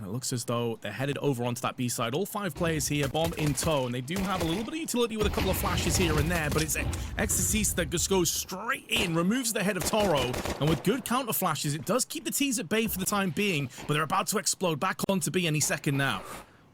And it looks as though they're headed over onto that B side. All 5 players here, bomb in tow, and they do have a little bit of utility with a couple of flashes here and there, but it's Exorcist that just goes straight in, removes the head of Toro, and with good counter flashes, it does keep the T's at bay for the time being, but they're about to explode back onto B any second now.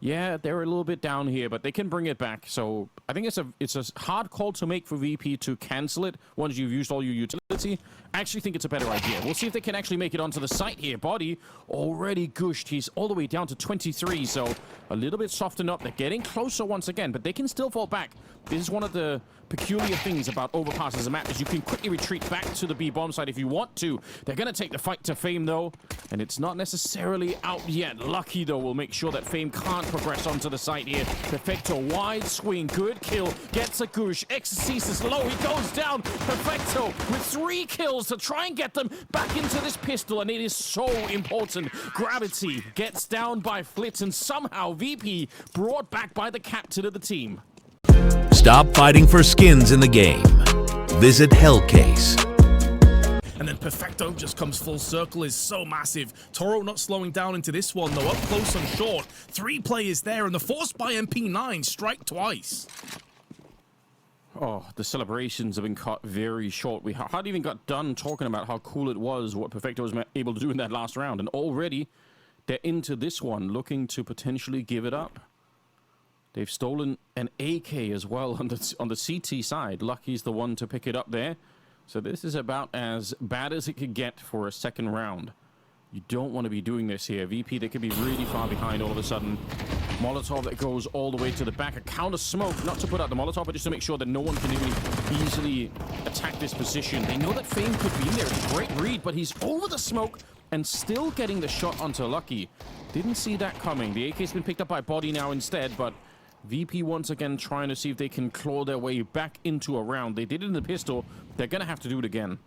Yeah, they're a little bit down here, but they can bring it back. So I think it's a hard call to make for VP to cancel it once you've used all your utility. I actually think it's a better idea. We'll see if they can actually make it onto the site here. Body already gushed. He's all the way down to 23, so a little bit softened up. They're getting closer once again, but they can still fall back. This is one of the peculiar things about overpass as a map, is you can quickly retreat back to the B bomb side if you want to. They're going to take the fight to Fame, though, and it's not necessarily out yet. Lucky, though, will make sure that Fame can't progress onto the site here. Perfecto, wide swing, good kill, gets a gush. Exorcist is low, he goes down. Perfecto with 3 kills to try and get them back into this pistol, and it is so important. Gravity gets down by Flitz, and somehow VP brought back by the captain of the team. Stop fighting for skins in the game. Visit Hellcase. And then Perfecto just comes full circle, is so massive. Toro not slowing down into this one, though, up close and short. 3 players there, and the force by MP9 strike twice. Oh, the celebrations have been cut very short. We hardly even got done talking about how cool it was, what Perfecto was able to do in that last round. And already, they're into this one, looking to potentially give it up. They've stolen an AK as well on the CT side. Lucky's the one to pick it up there. So this is about as bad as it could get for a second round. You don't want to be doing this here. VP, they could be really far behind all of a sudden. Molotov that goes all the way to the back. A counter smoke, not to put out the Molotov, but just to make sure that no one can even easily attack this position. They know that Fame could be in there. It's a great read, but he's over the smoke and still getting the shot onto Lucky. Didn't see that coming. The AK's been picked up by Body now instead, but VP once again trying to see if they can claw their way back into a round. They did it in the pistol. They're going to have to do it again.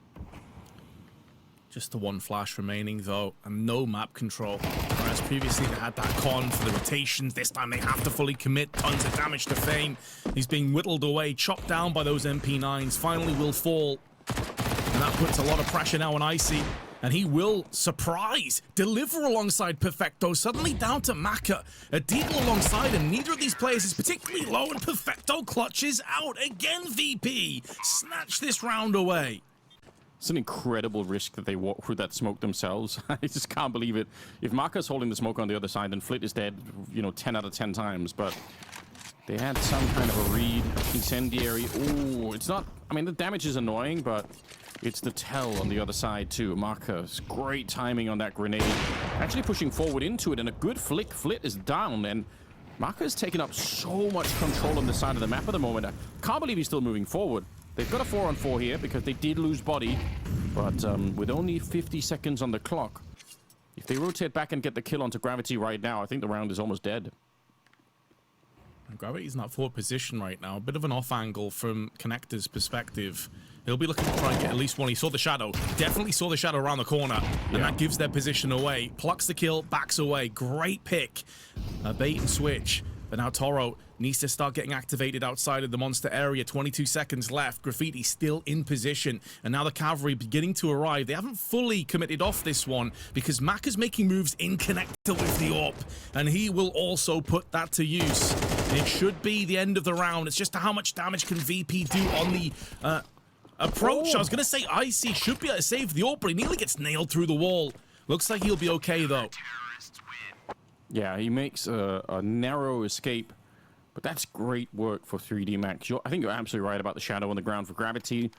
Just the 1 flash remaining, though, and no map control. Whereas previously they had that con for the rotations. This time they have to fully commit. Tons of damage to Fame. He's being whittled away, chopped down by those MP9s. Finally will fall. And that puts a lot of pressure now on Icy. And he will, surprise, deliver alongside Perfecto. Suddenly down to Maka. A deagle alongside him. Neither of these players is particularly low, and Perfecto clutches out. Again, VP. Snatch this round away. It's an incredible risk that they walk through that smoke themselves. I just can't believe it. If Maka's holding the smoke on the other side, then Flit is dead, 10 out of 10 times. But they had some kind of a read. Incendiary. Ooh, it's not... I mean, the damage is annoying, but it's the tell on the other side, too. Marcus, great timing on that grenade. Actually pushing forward into it, and a good flick. Flit is down, and Marcus taking up so much control on the side of the map at the moment. I can't believe he's still moving forward. They've got a 4-on-4 here because they did lose Body, but with only 50 seconds on the clock, if they rotate back and get the kill onto Gravity right now, I think the round is almost dead. Gravity's in that forward position right now. A bit of an off angle from Connector's perspective. He'll be looking to try and get at least one. He saw the shadow. Definitely saw the shadow around the corner. And that gives their position away. Plucks the kill, backs away. Great pick. A bait and switch. But now Toro needs to start getting activated outside of the monster area. 22 seconds left. Graffiti still in position. And now the cavalry beginning to arrive. They haven't fully committed off this one because Mac is making moves in Connector with the AWP. And he will also put that to use. It should be the end of the round. It's just how much damage can VP do on the approach. I was going to say Icy should be able to save the AWP, but he nearly gets nailed through the wall. Looks like he'll be okay, though. Yeah, he makes a narrow escape, but that's great work for 3D Max. I think you're absolutely right about the shadow on the ground for Gravity.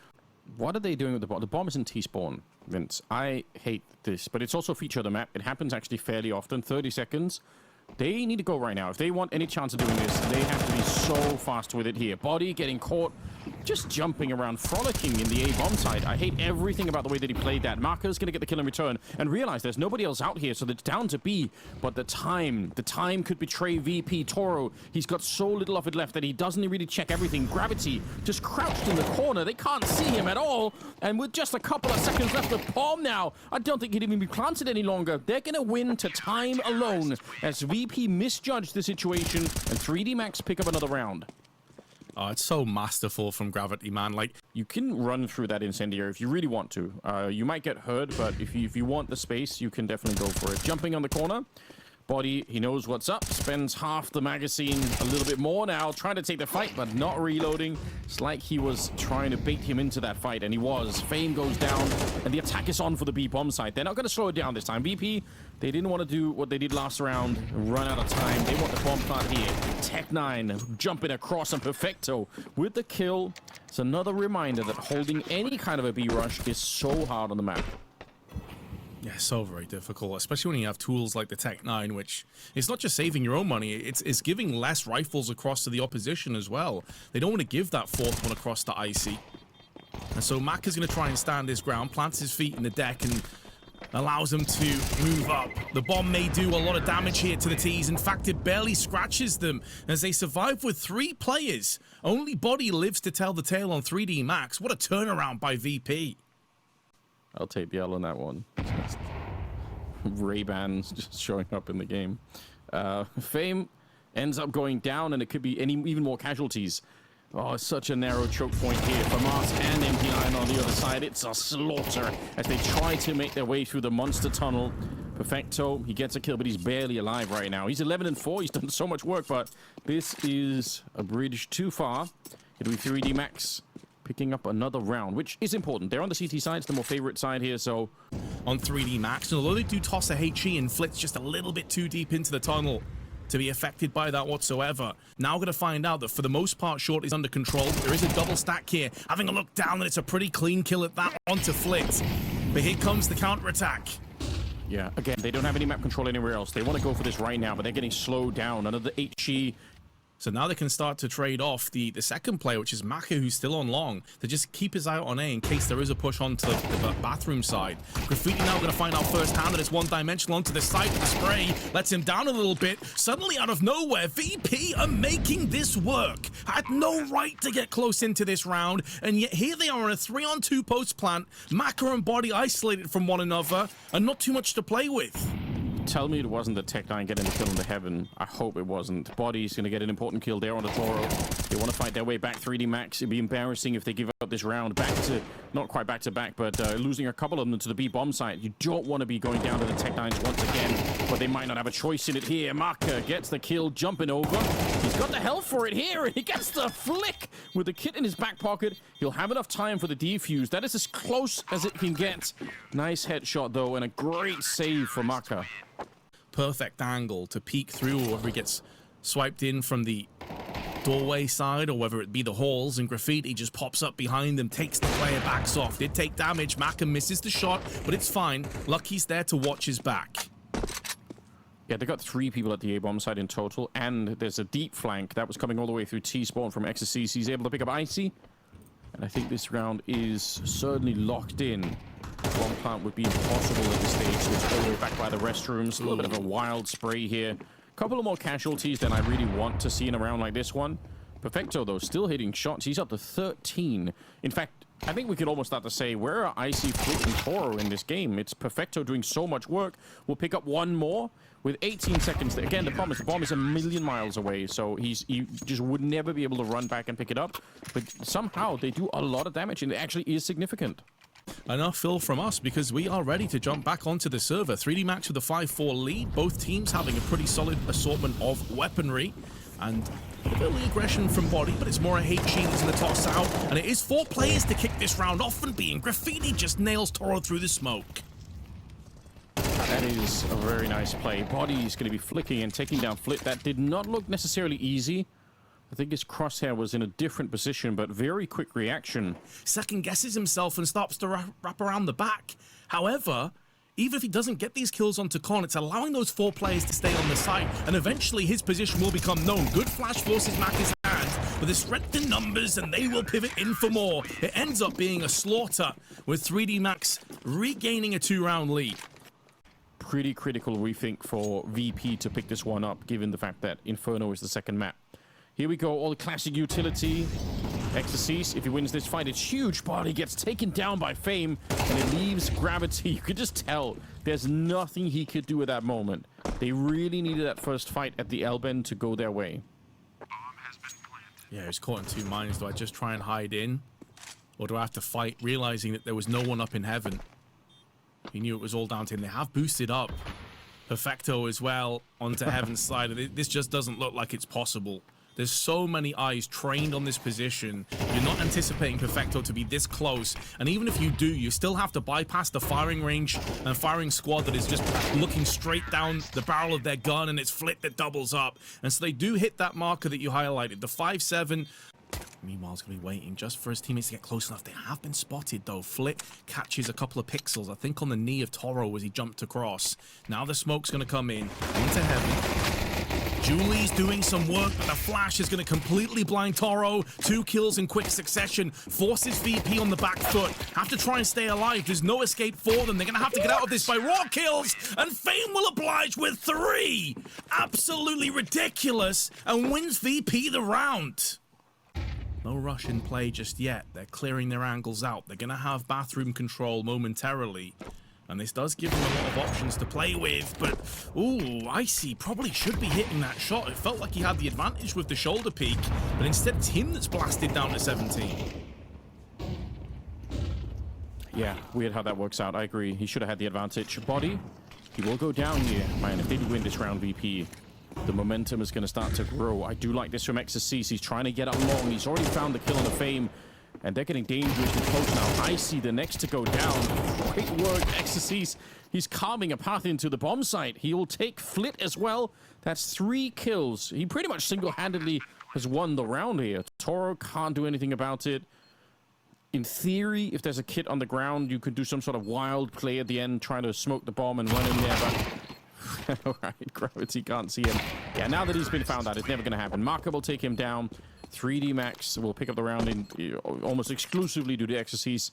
What are they doing with the bomb? The bomb is in T-spawn, Vince. I hate this, but it's also a feature of the map. It happens actually fairly often. 30 seconds. They need to go right now. If they want any chance of doing this, they have to be so fast with it here. Body getting caught, just jumping around, frolicking in the A-bomb side. I hate everything about the way that he played that. Marco's going to get the kill in return and realize there's nobody else out here, so it's down to B. But the time could betray VP. Toro, he's got so little of it left that he doesn't really check everything. Gravity just crouched in the corner. They can't see him at all. And with just a couple of seconds left of Palm now, I don't think he'd even be planted any longer. They're going to win to time alone as VP misjudged the situation and 3D Max pick up another round. Oh, it's so masterful from Gravity, man. Like, you can run through that incendiary if you really want to. You might get hurt, but if you want the space, you can definitely go for it. Jumping on the corner. Body, he knows what's up, spends half the magazine, a little bit more now, trying to take the fight, but not reloading. It's like he was trying to bait him into that fight, and he was. Fame goes down, and the attack is on for the B bomb side. They're not going to slow it down this time. VP, they didn't want to do what they did last round, run out of time. They want the bomb plant here. Tech9 jumping across, and Perfecto with the kill. It's another reminder that holding any kind of a B rush is so hard on the map. Yeah, so very difficult, especially when you have tools like the Tech9, which it's not just saving your own money, it's giving less rifles across to the opposition as well. They don't want to give that fourth one across to Icy. And so Mac is going to try and stand his ground, plants his feet in the deck, and allows him to move up. The bomb may do a lot of damage here to the T's. In fact, it barely scratches them as they survive with 3 players. Only Body lives to tell the tale on 3D Max. What a turnaround by VP. I'll take the L on that one. Ray-Bans just showing up in the game. Fame ends up going down, and it could be even more casualties. Oh, such a narrow choke point here for Mars and MP9 on the other side. It's a slaughter as they try to make their way through the monster tunnel. Perfecto, he gets a kill, but he's barely alive right now. He's 11-4. He's done so much work, but this is a bridge too far. It'll be 3D Max picking up another round, which is important. They're on the CT side, it's the more favorite side here, so... On 3D Max, and although they do toss a HE and Flit's just a little bit too deep into the tunnel to be affected by that whatsoever. Now we're going to find out that for the most part, Short is under control. There is a double stack here. Having a look down, and it's a pretty clean kill at that onto Flit. But here comes the counter-attack. Yeah, again, they don't have any map control anywhere else. They want to go for this right now, but they're getting slowed down. Another HE. So now they can start to trade off the second player, which is Maka, who's still on long, to just keep his eye out on A in case there is a push onto the bathroom side. Graffiti now going to find out firsthand that it's one-dimensional onto the side of the spray. Lets him down a little bit. Suddenly, out of nowhere, VP are making this work. Had no right to get close into this round, and yet here they are on a 3-on-2 post plant. Maka and Body isolated from one another, and not too much to play with. Tell me it wasn't the Tech9 getting the kill in the heaven. I hope it wasn't. Body's going to get an important kill there on the Toro. They want to fight their way back 3D Max. It'd be embarrassing if they give up this round. Back to, not quite back to back, but losing a couple of them to the B bomb site. You don't want to be going down to the Tech9s once again, but they might not have a choice in it here. Maka gets the kill, jumping over. He's got the health for it here, and he gets the flick with the kit in his back pocket. He'll have enough time for the defuse. That is as close as it can get. Nice headshot, though, and a great save for Maka. Perfect angle to peek through, or whether he gets swiped in from the doorway side or whether it be the halls, and Graffiti just pops up behind them, takes the player, backs off. Did take damage. Maka misses the shot, but it's fine. Lucky's there to watch his back. Yeah, they got 3 people at the A-bomb side in total, and there's a deep flank that was coming all the way through T-spawn from Ecstasy. He's able to pick up Icy, and I think this round is certainly locked in. One plant would be impossible at this stage, so it's all the way back by the restrooms. A little bit of a wild spray here. A couple of more casualties than I really want to see in a round like this one. Perfecto, though, still hitting shots. He's up to 13. In fact, I think we could almost start to say, where are Icy, Flit, and Toro in this game? It's Perfecto doing so much work. We'll pick up one more with 18 seconds. Again, the bomb is a million miles away, so he just would never be able to run back and pick it up. But somehow, they do a lot of damage, and it actually is significant. Enough fill from us, because we are ready to jump back onto the server. 3D Max with a 5-4 lead. Both teams having a pretty solid assortment of weaponry. And a bit of early aggression from Body, but it's more a HE that's going to toss out. And it is 4 players to kick this round off, and being Graffiti just nails Toro through the smoke. That is a very nice play. Body's going to be flicking and taking down Flit. That did not look necessarily easy. I think his crosshair was in a different position, but very quick reaction. Second guesses himself and stops to wrap around the back. However, even if he doesn't get these kills onto Con, it's allowing those 4 players to stay on the site, and eventually his position will become known. Good flash forces Maka's hands, but there's strength in numbers, and they will pivot in for more. It ends up being a slaughter, with 3D Max regaining a 2-round lead. Pretty critical, we think, for VP to pick this one up, given the fact that Inferno is the second map. Here we go, all the classic utility. Ecstasies, if he wins this fight, it's huge. Body gets taken down by Fame, and it leaves Gravity. You could just tell there's nothing he could do at that moment. They really needed that first fight at the L-bend to go their way. Yeah, he's caught in 2 minds. Do I just try and hide in? Or do I have to fight, realizing that there was no one up in heaven? He knew it was all down to him. They have boosted up. Perfecto as well onto Heaven's side. This just doesn't look like it's possible. There's so many eyes trained on this position. You're not anticipating Perfecto to be this close. And even if you do, you still have to bypass the firing range and firing squad that is just looking straight down the barrel of their gun, and it's Flit that doubles up. And so they do hit that marker that you highlighted, the 5-7. Meanwhile, he's going to be waiting just for his teammates to get close enough. They have been spotted, though. Flit catches a couple of pixels, I think on the knee of Toro as he jumped across. Now the smoke's going to come in into Heaven. Julie's doing some work, but the flash is going to completely blind Toro. 2 kills in quick succession. Forces VP on the back foot. Have to try and stay alive. There's no escape for them. They're going to have to get out of this by raw kills. And Fame will oblige with 3. Absolutely ridiculous. And wins VP the round. No rush in play just yet. They're clearing their angles out. They're going to have bathroom control momentarily. And this does give him a lot of options to play with, but, ooh, Icy probably should be hitting that shot. It felt like he had the advantage with the shoulder peek, but instead it's him that's blasted down to 17. Yeah, weird how that works out. I agree. He should have had the advantage. Body, he will go down here. Man, if they do win this round, VP, the momentum is going to start to grow. I do like this from XSCs. He's trying to get up long. He's already found the kill on the Fame. And they're getting dangerously close now. Icy, the next to go down. Great work, XSCs. He's carving a path into the bomb site. He will take Flit as well. That's 3 kills. He pretty much single-handedly has won the round here. Toro can't do anything about it. In theory, if there's a kit on the ground, you could do some sort of wild play at the end, trying to smoke the bomb and run in there, but... Alright, Gravity can't see him. Yeah, now that he's been found out, it's never going to happen. Marker will take him down. 3D Max will pick up the round in almost exclusively due to XSCs.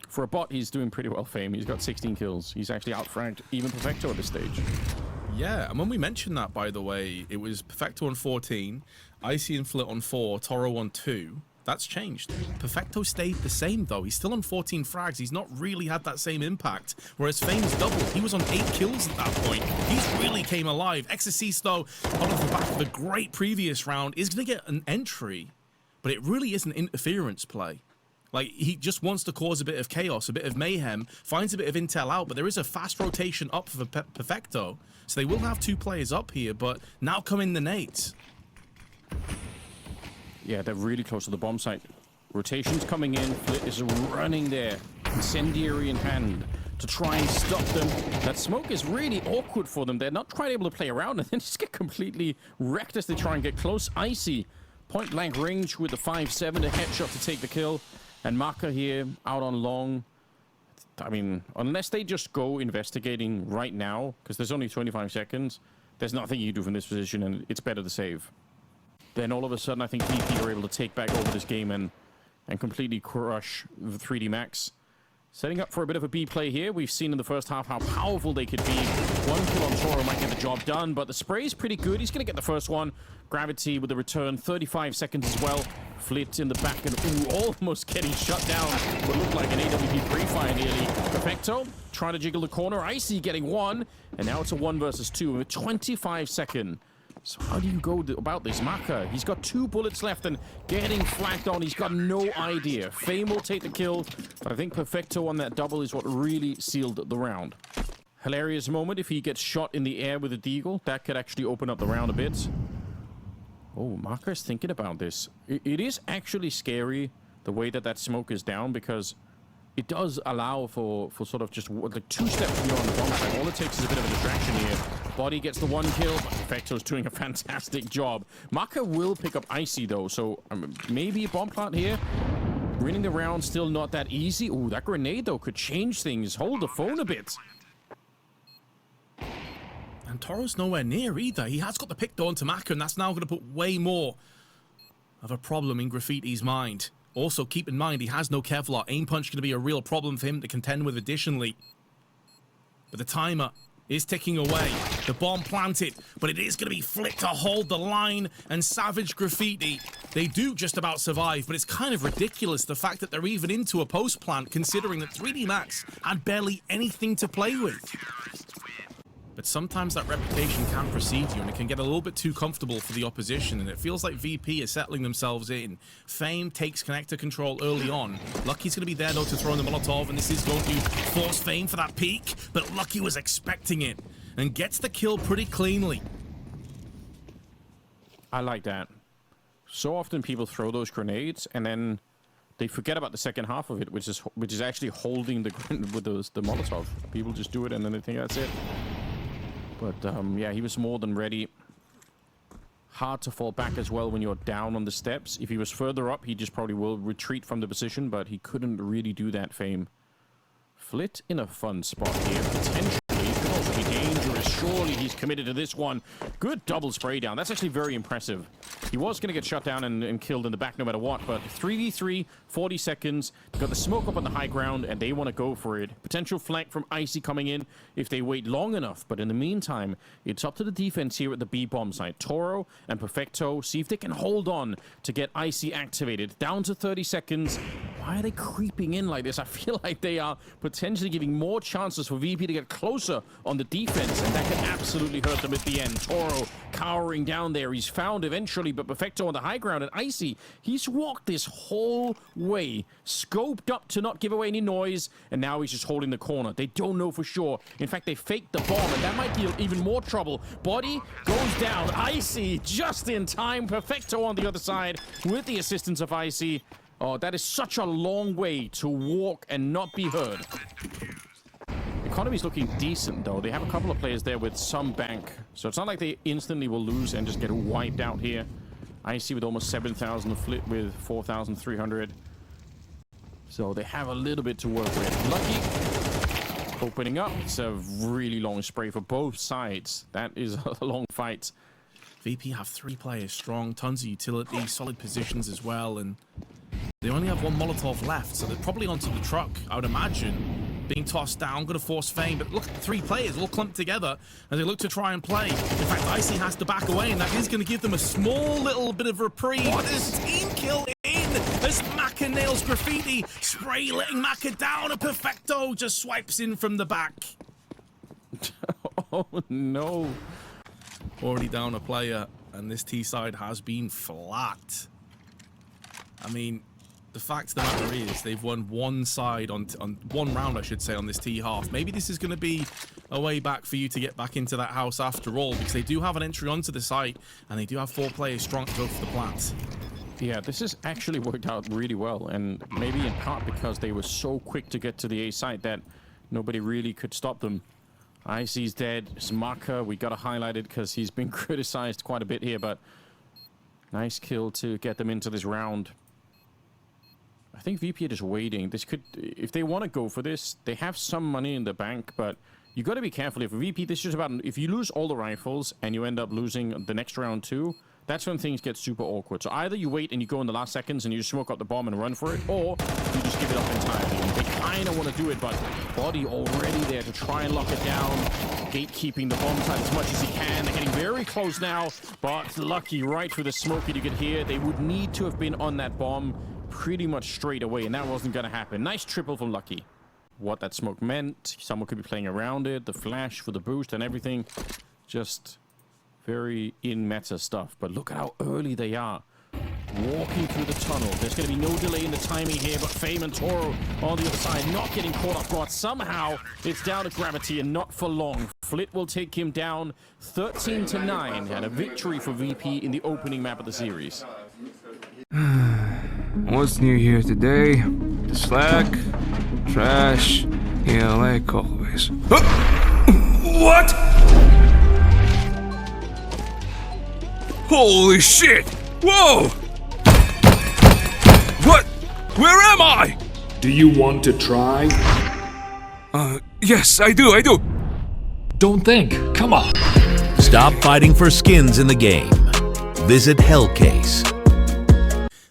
For a bot, he's doing pretty well, Fame. He's got 16 kills. He's actually outfranked even Perfecto at this stage. Yeah, and when we mentioned that, by the way, it was Perfecto on 14, Icy and Flit on 4, Toro on 2. That's changed. Perfecto stayed the same, though. He's still on 14 frags. He's not really had that same impact. Whereas Fame's doubled. He was on 8 kills at that point. He's really came alive. XSCs, though, out of the back of the great previous round, is going to get an entry. But it really is an interference play. Like, he just wants to cause a bit of chaos, a bit of mayhem, finds a bit of intel out, but there is a fast rotation up for Perfecto. So they will have 2 players up here, but now come in the nades. Yeah, they're really close to the bomb site. Rotation's coming in. Flit is running there. Incendiary in hand to try and stop them. That smoke is really awkward for them. They're not quite able to play around and then just get completely wrecked as they try and get close. Icy, point blank range with the 5-7, a headshot to take the kill. And Marker here out on long. I mean, unless they just go investigating right now, because there's only 25 seconds, there's nothing you do from this position and it's better to save. Then all of a sudden, I think VP are able to take back over this game and completely crush the 3D Max. Setting up for a bit of a B play here. We've seen in the first half how powerful they could be. 1 kill on Toro might get the job done, but the spray is pretty good. He's going to get the first one. Gravity with the return, 35 seconds as well. Flit in the back and almost getting shut down. What looked like an AWP pre-fire nearly. Perfecto trying to jiggle the corner. Icy getting 1, and now it's a 1 versus 2 with 25 seconds. So how do you go about this? Maka, he's got 2 bullets left and getting flanked on. He's got no idea. Fame will take the kill, but I think Perfecto on that double is what really sealed the round. Hilarious moment if he gets shot in the air with a deagle. That could actually open up the round a bit. Oh, Maka is thinking about this. It is actually scary the way that smoke is down, because it does allow for sort of just like 2 steps beyond the bomb site. All it takes is a bit of a distraction here. Body gets the 1 kill, but Perfecto's doing a fantastic job. Maka will pick up Icy, though, so maybe a bomb plant here. Winning the round still not that easy. Ooh, that grenade, though, could change things. Hold the phone a bit. And Toro's nowhere near either. He has got the pick onto Maka, and that's now going to put way more of a problem in Graffiti's mind. Also, keep in mind, he has no Kevlar. Aim punch going to be a real problem for him to contend with additionally. But the timer is ticking away. The bomb planted, but it is going to be Flit to hold the line, and Savage Graffiti, they do just about survive, but it's kind of ridiculous the fact that they're even into a post plant, considering that 3D Max had barely anything to play with. But sometimes that reputation can precede you, and it can get a little bit too comfortable for the opposition, and it feels like VP is settling themselves in. Fame takes connector control early on. Lucky's going to be there, though, to throw in the Molotov, and this is going to force Fame for that peak, but Lucky was expecting it. and gets the kill pretty cleanly. I like that. So often people throw those grenades and then they forget about the second half of it, which is actually holding the with the Molotov. People just do it and then they think that's it. But yeah, he was more than ready. Hard to fall back as well when you're down on the steps. If he was further up, he just probably will retreat from the position, but he couldn't really do that, Fame. Flit in a fun spot here. Potentially could also be dangerous. Surely he's committed to this one. Good double spray down. That's actually very impressive. He was going to get shut down and killed in the back no matter what, but 3v3, 40 seconds. Got the smoke up on the high ground, and they want to go for it. Potential flank from Icy coming in if they wait long enough, but in the meantime, it's up to the defense here at the B bomb site. Toro and Perfecto see if they can hold on to get Icy activated. Down to 30 seconds. Why are they creeping in like this? I feel like they are potentially giving more chances for VP to get closer on the defense, and that can absolutely hurt them at the end. Toro cowering down there. He's found eventually, but Perfecto on the high ground, and Icy, he's walked this whole way, scoped up to not give away any noise, and now he's just holding the corner. They don't know for sure. In fact, they faked the bomb, and that might deal even more trouble. Body goes down. Icy just in time. Perfecto on the other side with the assistance of Icy. Oh, that is such a long way to walk and not be heard. Economy's looking decent, though. They have a couple of players there with some bank, so it's not like they instantly will lose and just get wiped out here. Icy with almost 7,000, Flit with 4,300. So they have a little bit to work with. Lucky opening up. It's a really long spray for both sides. That is a long fight. VP have 3 players strong, tons of utility, solid positions as well, and they only have 1 Molotov left, so they're probably onto the truck, I would imagine. Being tossed down, going to force Fame, but look, 3 players all clumped together as they look to try and play. In fact, Icy has to back away, and that is going to give them a small little bit of reprieve. This team kill in as Maka nails Graffiti, spray letting Maka down, and Perfecto just swipes in from the back. Oh, no. Already down a player, and this T side has been flat. I mean, the fact of the matter is they've won one side on one round, I should say, on this T half. Maybe this is going to be a way back for you to get back into that house after all, because they do have an entry onto the site, and they do have 4 players strong to go for the plant. Yeah, this has actually worked out really well, and maybe in part because they were so quick to get to the A site that nobody really could stop them. Icy's dead. Smaka, we got to highlight it because he's been criticized quite a bit here, but nice kill to get them into this round. I think VP are just waiting. This could, if they want to go for this, they have some money in the bank, but you got to be careful. If VP, this is just about, if you lose all the rifles and you end up losing the next round too, that's when things get super awkward. So either you wait and you go in the last seconds and you smoke up the bomb and run for it, or you just give it up entirely. And they kind of want to do it, but Body already there to try and lock it down. Gatekeeping the bomb side as much as he can. They're getting very close now, but Lucky right through the smoke you could hear. They would need to have been on that bomb pretty much straight away, and that wasn't going to happen. Nice triple from Lucky. What that smoke meant, someone could be playing around it, the flash for the boost and everything. Just very in-meta stuff. But look at how early they are. Walking through the tunnel. There's going to be no delay in the timing here, but Fame and Toro on the other side not getting caught off guard. Somehow it's down to Gravity, and not for long. Flit will take him down 13-9, and a victory for VP in the opening map of the series. What's new here today? The Slack, trash, yeah, like always. What? Holy shit! Whoa! What? Where am I? Do you want to try? Yes, I do. Don't think. Come on. Stop fighting for skins in the game. Visit Hellcase.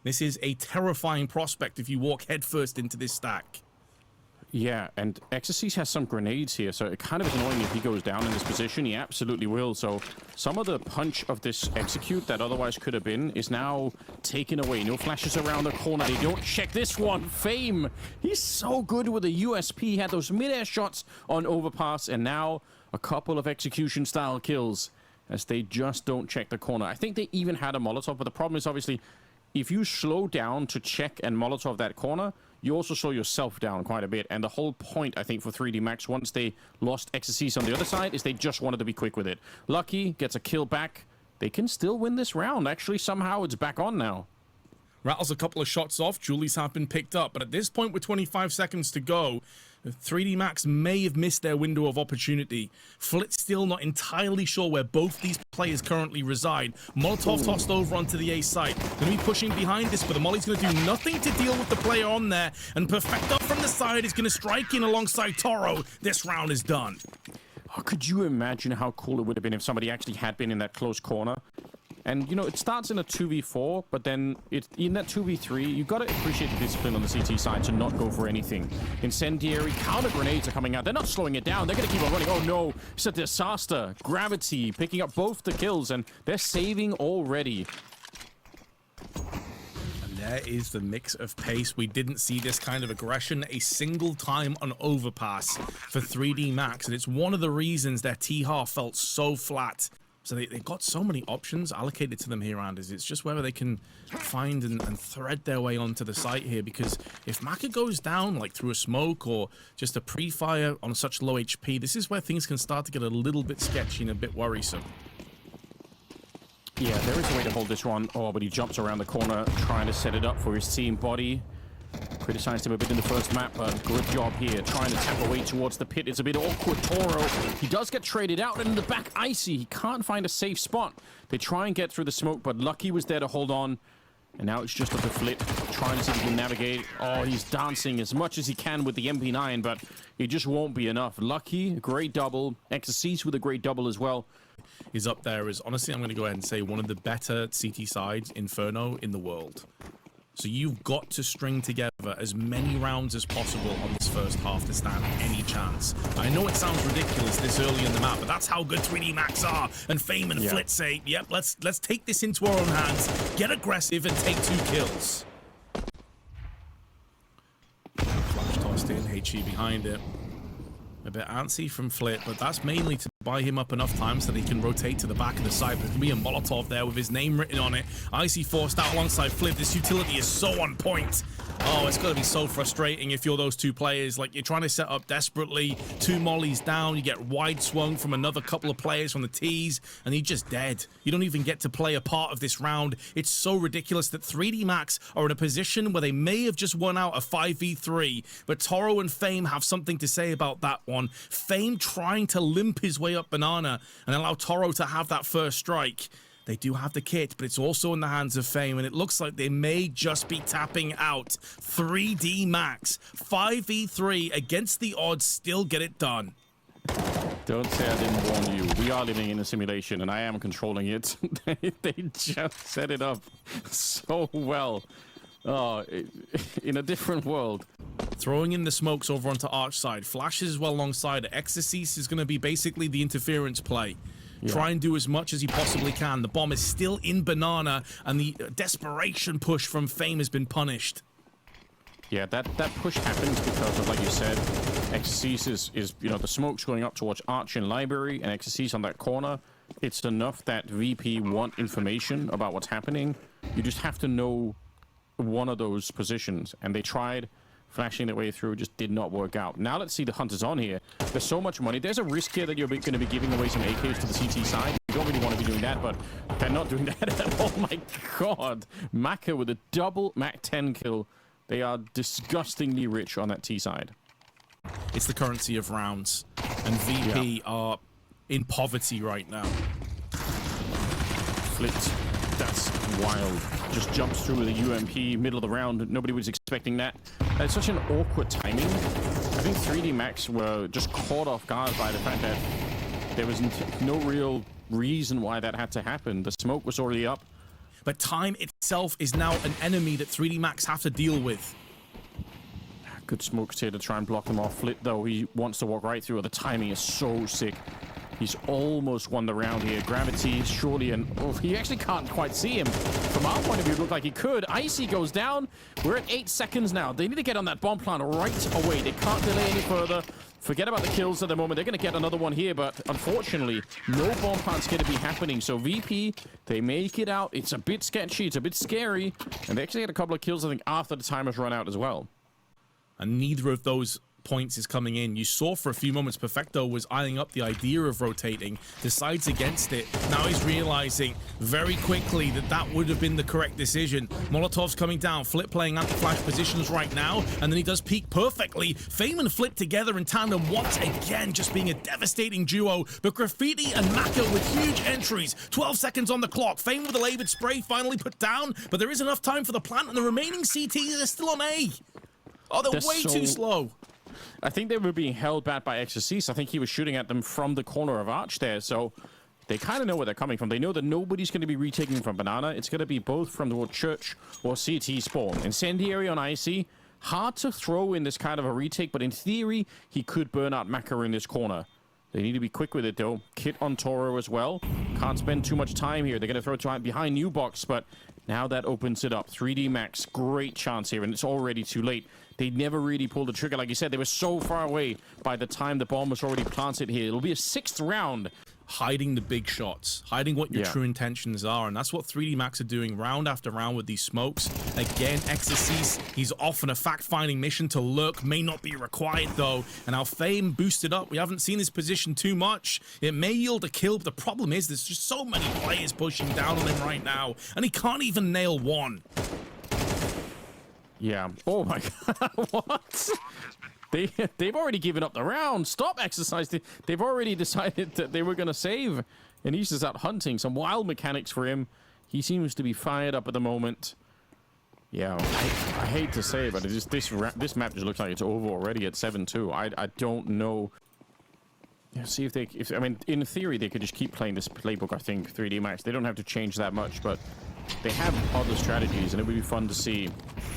This is a terrifying prospect if you walk headfirst into this stack. Yeah, and Exorcist has some grenades here, so it kind of is annoying if he goes down in this position. He absolutely will. So some of the punch of this execute that otherwise could have been is now taken away. No flashes around the corner. They don't check this one. Fame. He's so good with the USP. He had those mid-air shots on overpass, and now a couple of execution-style kills as they just don't check the corner. I think they even had a Molotov, but the problem is obviously if you slow down to check and Molotov that corner, you also slow yourself down quite a bit. And the whole point, I think, for 3D Max, once they lost XCCs on the other side, is they just wanted to be quick with it. Lucky gets a kill back. They can still win this round. Actually, somehow it's back on now. Rattles a couple of shots off. Julies have been picked up. But at this point, with 25 seconds to go, 3D Max may have missed their window of opportunity. Flit's still not entirely sure where both these players currently reside. Molotov tossed over onto the A site. Going to be pushing behind this, but the Molly's going to do nothing to deal with the player on there. And Perfecto from the side is going to strike in alongside Toro. This round is done. Oh, could you imagine how cool it would have been if somebody actually had been in that close corner? And, you know, it starts in a 2v4, but then in that 2v3, you've got to appreciate the discipline on the CT side to not go for anything. Incendiary counter grenades are coming out. They're not slowing it down. They're going to keep on running. Oh, no. It's a disaster. Gravity picking up both the kills, and they're saving already. And there is the mix of pace. We didn't see this kind of aggression a single time on Overpass for 3D Max, and it's one of the reasons their T-half felt so flat. So they got so many options allocated to them here, Anders. It's just whether they can find and thread their way onto the site here, because if Maka goes down like through a smoke or just a pre-fire on such low HP, this is where things can start to get a little bit sketchy and a bit worrisome. Yeah, there is a way to hold this one. Oh, but he jumps around the corner trying to set it up for his team. Body criticized him a bit in the first map, but good job here. Trying to tap away towards the pit. It's a bit awkward. Toro, he does get traded out, and in the back, Icy. He can't find a safe spot. They try and get through the smoke, but Lucky was there to hold on. And now it's just up to Flit, trying to see if he can navigate. Oh, he's dancing as much as he can with the MP9, but it just won't be enough. Lucky, great double. Exorcist with a great double as well. Is up there as, honestly, I'm going to go ahead and say, one of the better CT sides, Inferno, in the world. So you've got to string together as many rounds as possible on this first half to stand any chance. I know it sounds ridiculous this early in the map, but that's how good 3D Max are. And Fame and Flit say, yep, let's take this into our own hands, get aggressive, and take 2 kills. Flash tossed in, HE behind it. A bit antsy from Flit, but that's mainly to buy him up enough time so that he can rotate to the back of the site. There's going to be a Molotov there with his name written on it. Icy forced out alongside Flit. This utility is so on point. Oh, it's going to be so frustrating if you're those 2 players. Like, you're trying to set up desperately. 2 mollies down. You get wide swung from another couple of players from the T's, and you're just dead. You don't even get to play a part of this round. It's so ridiculous that 3D Max are in a position where they may have just won out a 5v3, but Toro and Fame have something to say about that one. Fame trying to limp his way up Banana and allow Toro to have that first strike. They do have the kit, but it's also in the hands of Fame, and it looks like they may just be tapping out. 3D Max, 5v3 against the odds, still get it done. Don't say I didn't warn you. We are living in a simulation, and I am controlling it. They just set it up so well. Oh, in a different world. Throwing in the smokes over onto Arch side. Flashes well alongside it. Exorcist is going to be basically the interference play. Yeah. Try and do as much as he possibly can. The bomb is still in Banana, and the desperation push from Fame has been punished. Yeah, that push happens because of, like you said, Exorcist is you know, the smoke's going up towards Arch and Library, and Exorcist on that corner. It's enough that VP want information about what's happening. You just have to know one of those positions, and they tried flashing their way through, just did not work out. Now let's see the Hunters on here. There's so much money. There's a risk here that you're going to be giving away some AKs to the CT side. You don't really want to be doing that, but they're not doing that. Oh my god. Maka with a double Mac 10 kill. They are disgustingly rich on that T side. It's the currency of rounds, and VP are in poverty right now. Flipped. That's wild. Just jumps through the UMP, middle of the round. Nobody was expecting that. It's such an awkward timing. I think 3D Max were just caught off guard by the fact that there was no real reason why that had to happen. The smoke was already up. But time itself is now an enemy that 3D Max have to deal with. Good smokes here to try and block them off. Flit, though, he wants to walk right through. The timing is so sick. He's almost won the round here. Gravity, surely, and oh, he actually can't quite see him. From our point of view, it looked like he could. Icy goes down. We're at 8 seconds now. They need to get on that bomb plant right away. They can't delay any further. Forget about the kills at the moment. They're going to get another one here, but unfortunately, no bomb plant's going to be happening. So VP, they make it out. It's a bit sketchy. It's a bit scary. And they actually had a couple of kills, I think, after the time has run out as well. and neither of those points is coming in. You saw for a few moments Perfecto was eyeing up the idea of rotating, decides against it. Now he's realizing very quickly that that would have been the correct decision. Molotov's coming down, Flip playing anti-flash positions right now, and then he does peek perfectly. Fame and Flip together in tandem once again, just being a devastating duo. But Graffiti and Maka with huge entries. 12 seconds on the clock. Fame with a labored spray finally put down, but there is enough time for the plant, and the remaining CTs are still on A. Oh, they're way too slow. I think they were being held back by Exorcist. I think he was shooting at them from the corner of Arch there, so they kind of know where they're coming from. They know that nobody's going to be retaking from Banana. It's going to be both from the Church or CT spawn. Incendiary on IC, hard to throw in this kind of a retake, but in theory, he could burn out Maka in this corner. They need to be quick with it, though. Kit on Toro as well. Can't spend too much time here. They're going to throw it behind New Box, but now that opens it up. 3D Max, great chance here, and it's already too late. They never really pulled the trigger. Like you said, they were so far away by the time the bomb was already planted here. It'll be a 6th round. Hiding the big shots, hiding what your true intentions are, and that's what 3D Max are doing round after round with these smokes. Again, Exorcist, he's off on a fact-finding mission to lurk, may not be required though, and our Fame boosted up. We haven't seen his position too much. It may yield a kill, but the problem is there's just so many players pushing down on him right now, and he can't even nail one. Yeah. Oh my god, what? They've already given up the round. Stop exercise. They've already decided that they were going to save. And he's just out hunting. Some wild mechanics for him. He seems to be fired up at the moment. Yeah, I hate to say it, but this map just looks like it's over already at 7-2. I don't know. Yeah, see if they... I mean, in theory, they could just keep playing this playbook, I think, 3D Max. They don't have to change that much, but they have other strategies, and it would be fun to see.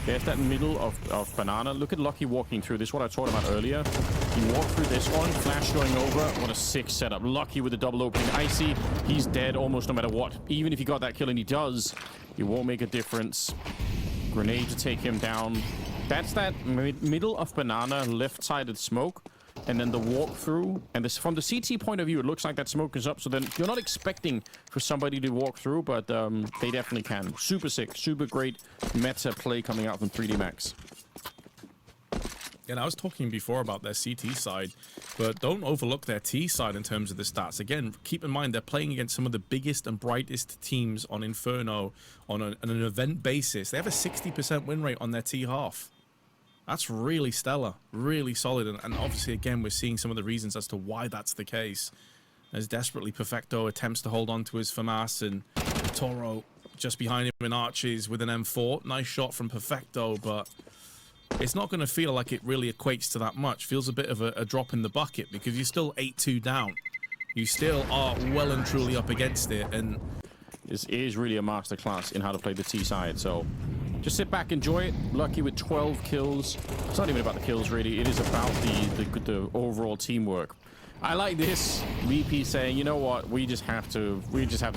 There's that middle of Banana. Look at Lucky walking through. This is what I talked about earlier. He walked through this one. Flash going over. What a sick setup. Lucky with the double opening. Icy, he's dead almost no matter what. Even if he got that kill, and he does, it won't make a difference. Grenade to take him down. That's that middle of Banana, left-sided smoke. And then the walkthrough, and this from the CT point of view, it looks like that smoke is up. So then you're not expecting for somebody to walk through, but they definitely can. Super sick, super great meta play coming out from 3D Max. And I was talking before about their CT side, but don't overlook their T side in terms of the stats. Again, keep in mind they're playing against some of the biggest and brightest teams on Inferno on an event basis. They have a 60% win rate on their T half. That's really stellar, really solid, and obviously, again, we're seeing some of the reasons as to why that's the case. As desperately Perfecto attempts to hold on to his FAMAS, and Toro just behind him in arches with an M4. Nice shot from Perfecto, but it's not going to feel like it really equates to that much. Feels a bit of a drop in the bucket because you're still 8-2 down. You still are well and truly up against it, and this is really a masterclass in how to play the T side, so just sit back, enjoy it. Lucky with 12 kills. It's not even about the kills, really. It is about the overall teamwork. I like this. VP saying, you know what? We just have to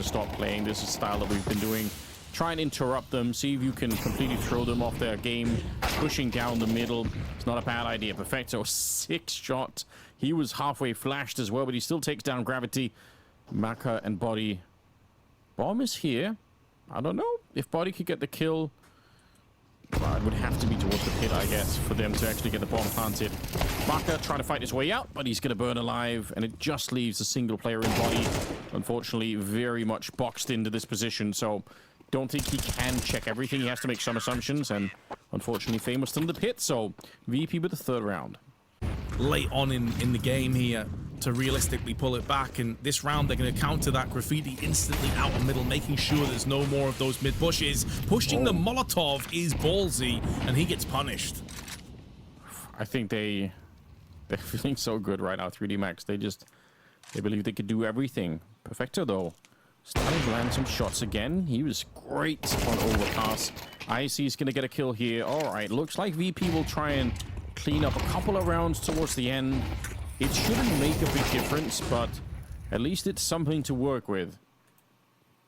stop playing. This is style that we've been doing. Try and interrupt them. See if you can completely throw them off their game. Pushing down the middle. It's not a bad idea. Perfecto, 6 shots. He was halfway flashed as well, but he still takes down Gravity. Maka and Body. Bomb is here. I don't know if Body could get the kill. It would have to be towards the pit, I guess, for them to actually get the bomb planted. Maka trying to fight his way out, but he's going to burn alive, and it just leaves a single player in Body. Unfortunately, very much boxed into this position, so don't think he can check everything. He has to make some assumptions, and unfortunately, Fame was still in the pit, so VP with the 3rd round. Late on in the game here to realistically pull it back, and this round they're going to counter that. Graffiti instantly out the middle, making sure there's no more of those mid bushes. Pushing the Molotov is ballsy, and he gets punished. I think they're feeling so good right now, 3D Max. They believe they could do everything. Perfecto, though, starting to land some shots again. He was great on overpass. IC is going to get a kill here. All right, looks like VP will try and clean up a couple of rounds towards the end. It shouldn't make a big difference, but at least it's something to work with.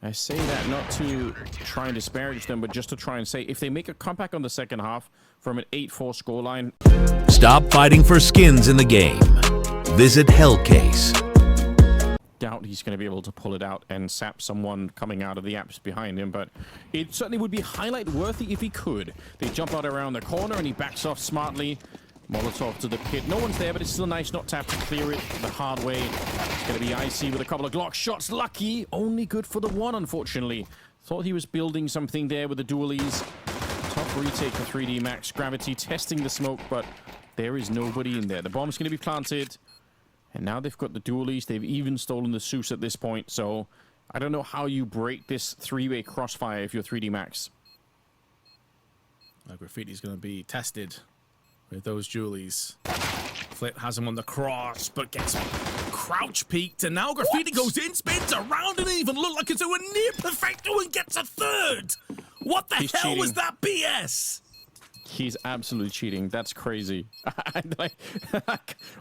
I say that not to try and disparage them, but just to try and say if they make a comeback on the second half from an 8-4 scoreline. Stop fighting for skins in the game. Visit Hellcase. Doubt he's going to be able to pull it out and sap someone coming out of the apps behind him, but it certainly would be highlight worthy if he could. They jump out around the corner and he backs off smartly. Molotov to the pit. No one's there, but it's still nice not to have to clear it the hard way. It's going to be Icy with a couple of Glock shots. Lucky, only good for the one, unfortunately. Thought he was building something there with the dualies. Tough retake for 3D Max. Gravity testing the smoke, but there is nobody in there. The bomb's going to be planted. And now they've got the dualies. They've even stolen the Zeus at this point. So I don't know how you break this three-way crossfire if you're 3D Max. Graffiti's going to be tested with those dualies. Flit has him on the cross, but gets crouch peeked. And now Graffiti goes in, spins around, and even look like it's a near perfecto and gets a third. What the hell cheating. was that BS? He's absolutely cheating. That's crazy. All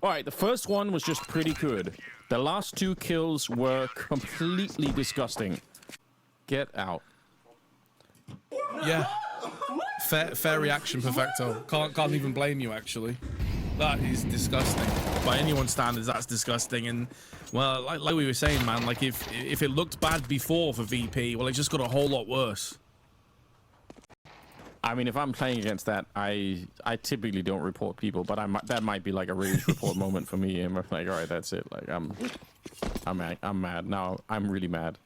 right, the first one was just pretty good. The last two kills were completely disgusting. Get out. Yeah. Fair reaction, Perfecto. Can't even blame you, actually. That is disgusting. By anyone's standards, that's disgusting. And, well, like we were saying, man, like, if it looked bad before for VP, well, it just got a whole lot worse. I mean, if I'm playing against that, I typically don't report people, but that might be like a rage report moment for me. I'm like, all right, that's it. Like, I'm mad now. I'm really mad.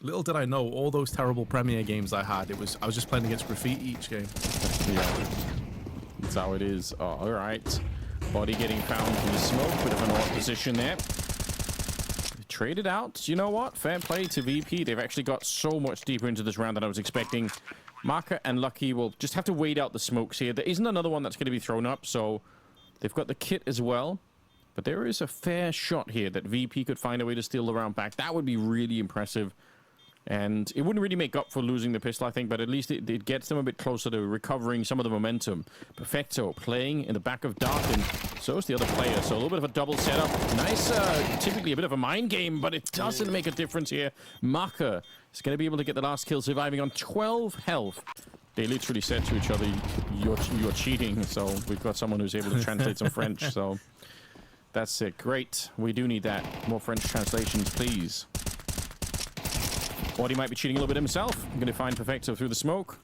Little did I know, all those terrible Premier games I had, I was just playing against Graffiti each game. Yeah, that's how it is. Oh, all right. Body getting found from the smoke. Bit of an odd position there. Traded out. You know what? Fair play to VP. They've actually got so much deeper into this round than I was expecting. Marker and Lucky will just have to wait out the smokes here. There isn't another one that's going to be thrown up, so they've got the kit as well. But there is a fair shot here that VP could find a way to steal the round back. That would be really impressive. And it wouldn't really make up for losing the pistol, I think, but at least it gets them a bit closer to recovering some of the momentum. Perfecto playing in the back of Dark, and so is the other player. So a little bit of a double setup. Nice, typically a bit of a mind game, but it doesn't make a difference here. Marker is going to be able to get the last kill, surviving on 12 health. They literally said to each other, you're cheating. So we've got someone who's able to translate some French. So that's it. Great. We do need that. More French translations, please. Or he might be cheating a little bit himself. I'm going to find Perfecto through the smoke.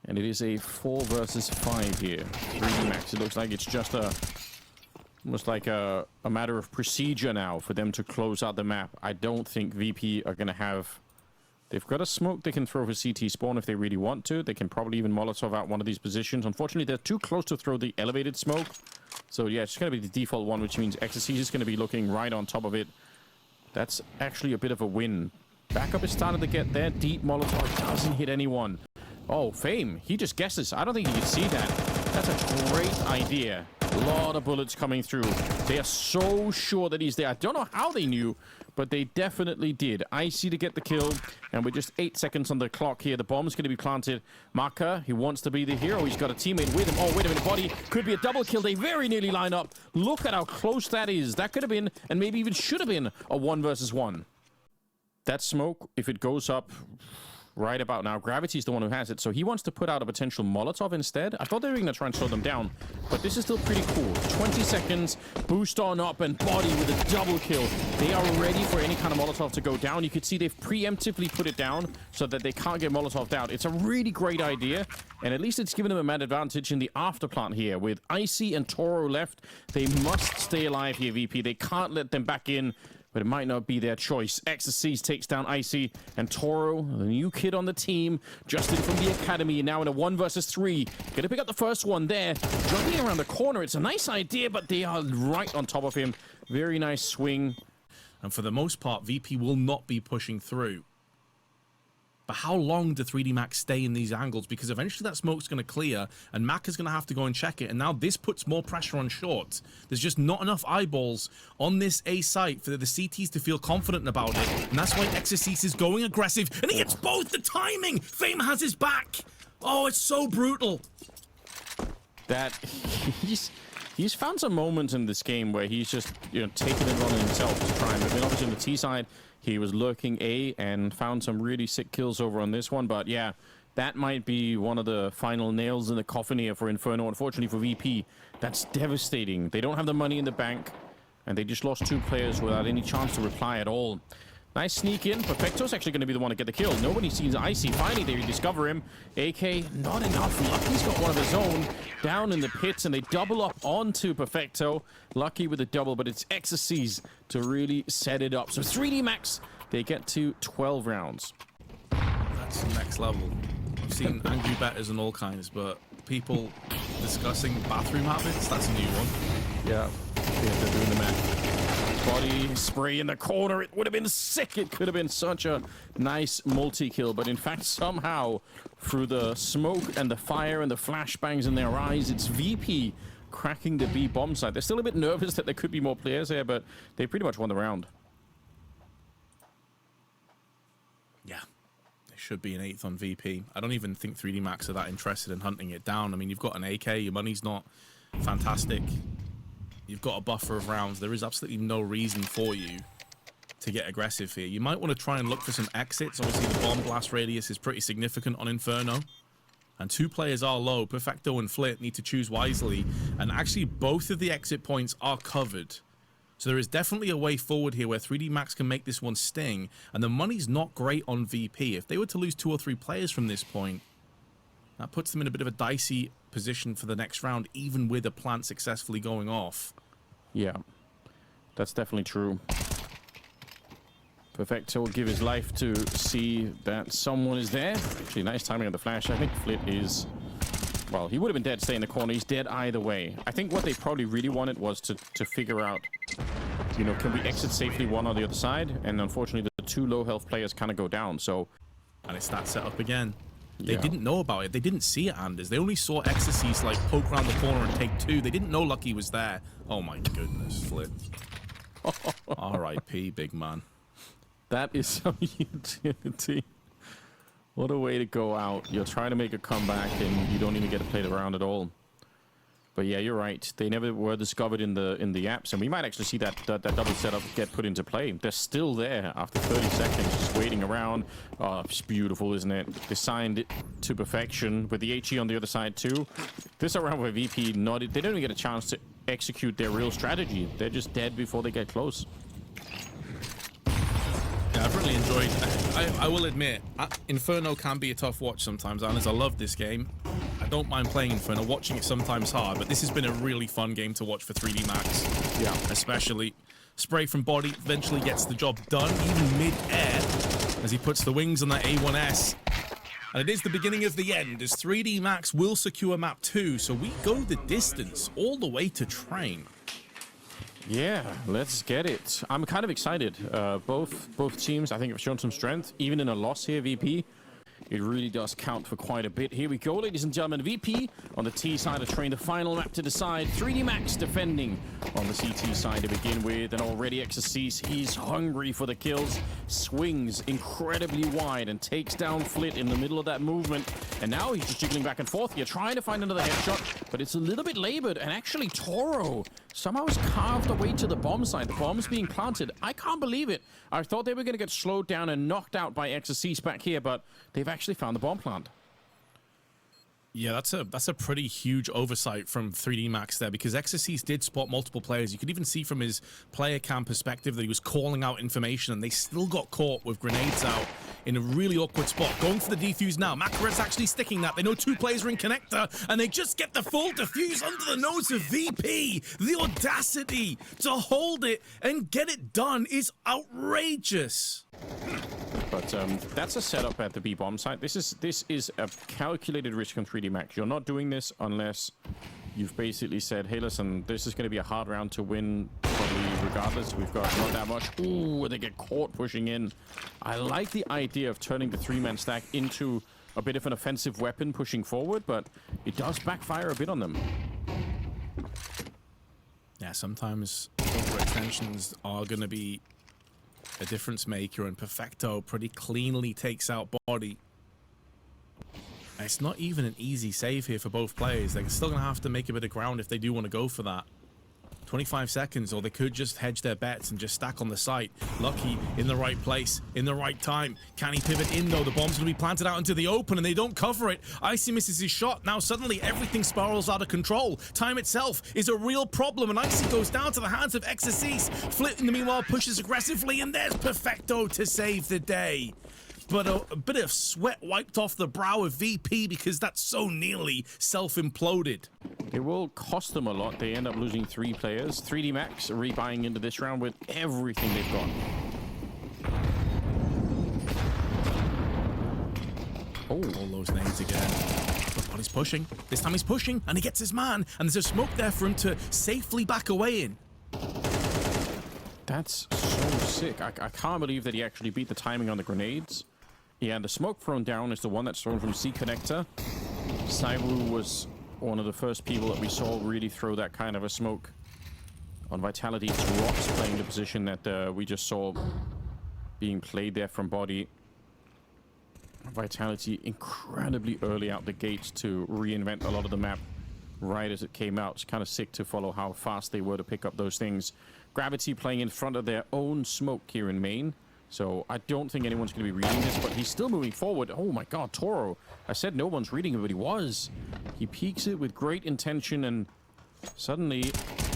And it is a 4 versus 5 here. 3D Max. It looks like it's just almost like a matter of procedure now for them to close out the map. I don't think VP are going to have... They've got a smoke they can throw for CT spawn if they really want to. They can probably even Molotov out one of these positions. Unfortunately, they're too close to throw the elevated smoke. So yeah, it's going to be the default one, which means XSC is going to be looking right on top of it. That's actually a bit of a win. Backup is starting to get there. Deep Molotov doesn't hit anyone. Oh, Fame. He just guesses. I don't think he can see that. That's a great idea. A lot of bullets coming through. They are so sure that he's there. I don't know how they knew, but they definitely did. Icy to get the kill, and we're just 8 seconds on the clock here. The bomb's going to be planted. Marker, he wants to be the hero. He's got a teammate with him. Oh, wait a minute. Body could be a double kill. They very nearly line up. Look at how close that is. That could have been, and maybe even should have been, a 1 versus 1. That smoke, if it goes up right about now, Gravity's the one who has it, so he wants to put out a potential Molotov instead. I thought they were going to try and slow them down, but this is still pretty cool. 20 seconds, boost on up, and Body with a double kill. They are ready for any kind of Molotov to go down. You can see they've preemptively put it down so that they can't get Molotov out. It's a really great idea, and at least it's given them a mad advantage in the afterplant here. With Icy and Toro left, they must stay alive here, VP. They can't let them back in, but it might not be their choice. XSC takes down Icy, and Toro, the new kid on the team, just in from the academy, now in a 1 versus 3. Gonna pick up the first one there. Jumping around the corner, it's a nice idea, but they are right on top of him. Very nice swing. And for the most part, VP will not be pushing through. But how long do 3D Max stay in these angles? Because eventually that smoke's going to clear, and Mac is going to have to go and check it. And now this puts more pressure on short. There's just not enough eyeballs on this A site for the CTs to feel confident about it. And that's why Exorcist is going aggressive. And he gets both the timing. Fame has his back. Oh, it's so brutal. That he's found some moments in this game where he's just, you know, taking it on himself to try and, I mean, obviously on the T side, he was lurking A and found some really sick kills over on this one. But yeah, that might be one of the final nails in the coffin here for Inferno. Unfortunately for VP, that's devastating. They don't have the money in the bank, and they just lost 2 players without any chance to reply at all. Nice sneak in. Perfecto's actually going to be the one to get the kill. Nobody sees Icy. Finally, they discover him. AK, not enough. Lucky's got one of his own down in the pits, and they double up onto Perfecto. Lucky with a double, but it's Exorcies to really set it up. So 3D Max, they get to 12 rounds. That's the next level. I've seen angry betters and all kinds, but people discussing bathroom habits, that's a new one. Yeah, they're doing the math. Body spray in the corner. It would have been sick. It could have been such a nice multi-kill, but in fact, somehow, through the smoke and the fire and the flashbangs in their eyes, it's VP cracking the B bomb site. They're still a bit nervous that there could be more players here, but they pretty much won the round. Yeah, they should be an 8th on VP. I don't even think 3D Max are that interested in hunting it down. I mean, you've got an AK, your money's not fantastic. You've got a buffer of rounds. There is absolutely no reason for you to get aggressive here. You might want to try and look for some exits. Obviously, the bomb blast radius is pretty significant on Inferno. And 2 players are low. Perfecto and Flit need to choose wisely. And actually, both of the exit points are covered. So there is definitely a way forward here where 3D Max can make this one sting. And the money's not great on VP. If they were to lose 2 or 3 players from this point, that puts them in a bit of a dicey position for the next round, even with a plant successfully going off. Yeah, that's definitely true. Perfecto will give his life to see that someone is there. Actually, nice timing of the flash. I think Flit is... Well, he would have been dead, stay in the corner. He's dead either way. I think what they probably really wanted was to figure out, you know, can we exit safely one on the other side? And unfortunately, the 2 low health players kind of go down, so... And it's that setup again. They Yeah. didn't know about it. They didn't see it, Anders. They only saw Exorcies like poke around the corner and take 2. They didn't know Lucky was there. Oh my goodness, Flit. R.I.P. big man. That is some utility. What a way to go out. You're trying to make a comeback and you don't even get to play the round at all. But yeah, you're right. They never were discovered in the apps, and we might actually see that double setup get put into play. They're still there after 30 seconds, just waiting around. Oh, it's beautiful, isn't it? Designed it to perfection with the HE on the other side too. This round where VP nodded, they don't even get a chance to execute their real strategy. They're just dead before they get close. Yeah, I've really enjoyed. I will admit, Inferno can be a tough watch sometimes, Anders. I love this game. I don't mind playing Inferno. Watching it sometimes hard, but this has been a really fun game to watch for 3D Max. Yeah, especially spray from body eventually gets the job done, even mid-air, as he puts the wings on that A1S. And it is the beginning of the end, as 3D Max will secure map 2, so we go the distance all the way to Train. yeah, let's get it. I'm kind of excited. Both teams, I think, have shown some strength. Even in a loss here, VP, it really does count for quite a bit. Here we go, ladies and gentlemen. VP on the T side of Train, the final map to decide. 3D Max defending on the CT side to begin with. And already Exorcies, he's hungry for the kills. Swings incredibly wide and takes down Flit in the middle of that movement. And now he's just jiggling back and forth here, trying to find another headshot. But it's a little bit labored. And actually, Toro somehow is carved away to the bomb side. The bomb's being planted. I can't believe it. I thought they were going to get slowed down and knocked out by Exorcies back here, but they've actually found the bomb plant. Yeah, that's a pretty huge oversight from 3D Max there, because Exorcies did spot multiple players. You could even see from his player cam perspective that he was calling out information, and they still got caught with grenades out in a really awkward spot. Going for the defuse now. Makaret's actually sticking that. They know 2 players are in connector, and they just get the full defuse under the nose of VP. The audacity to hold it and get it done is outrageous. But that's a setup at the B bomb site. This is a calculated risk on 3D Max. You're not doing this unless you've basically said, hey, listen, this is going to be a hard round to win, probably regardless. We've got not that much. Ooh, they get caught pushing in. I like the idea of turning the 3-man stack into a bit of an offensive weapon pushing forward, but it does backfire a bit on them. Yeah, sometimes overextensions are going to be a difference maker, and Perfecto pretty cleanly takes out body. And it's not even an easy save here for both players. They're still going to have to make a bit of ground if they do want to go for that. 25 seconds, or they could just hedge their bets and just stack on the site. Lucky in the right place, in the right time. Can he pivot in though? The bomb's gonna be planted out into the open and they don't cover it. Icy misses his shot. Now suddenly everything spirals out of control. Time itself is a real problem, and Icy goes down to the hands of Exorcise. Flit in the meanwhile pushes aggressively, and there's Perfecto to save the day. But a bit of sweat wiped off the brow of VP because that's so nearly self-imploded. It will cost them a lot. They end up losing 3 players. 3D Max rebuying into this round with everything they've got. Oh, all those names again. But he's pushing. This time he's pushing, and he gets his man, and there's a smoke there for him to safely back away in. That's so sick. I can't believe that he actually beat the timing on the grenades. Yeah, and the smoke thrown down is the one that's thrown from C Connector. TYLOO was one of the first people that we saw really throw that kind of a smoke. On Vitality, it's Rocks playing the position that we just saw being played there from body. Vitality incredibly early out the gates to reinvent a lot of the map right as it came out. It's kind of sick to follow how fast they were to pick up those things. Gravity playing in front of their own smoke here in main. So I don't think anyone's going to be reading this, but he's still moving forward. Oh my god, Toro. I said no one's reading it, but he was. He peeks it with great intention, and suddenly,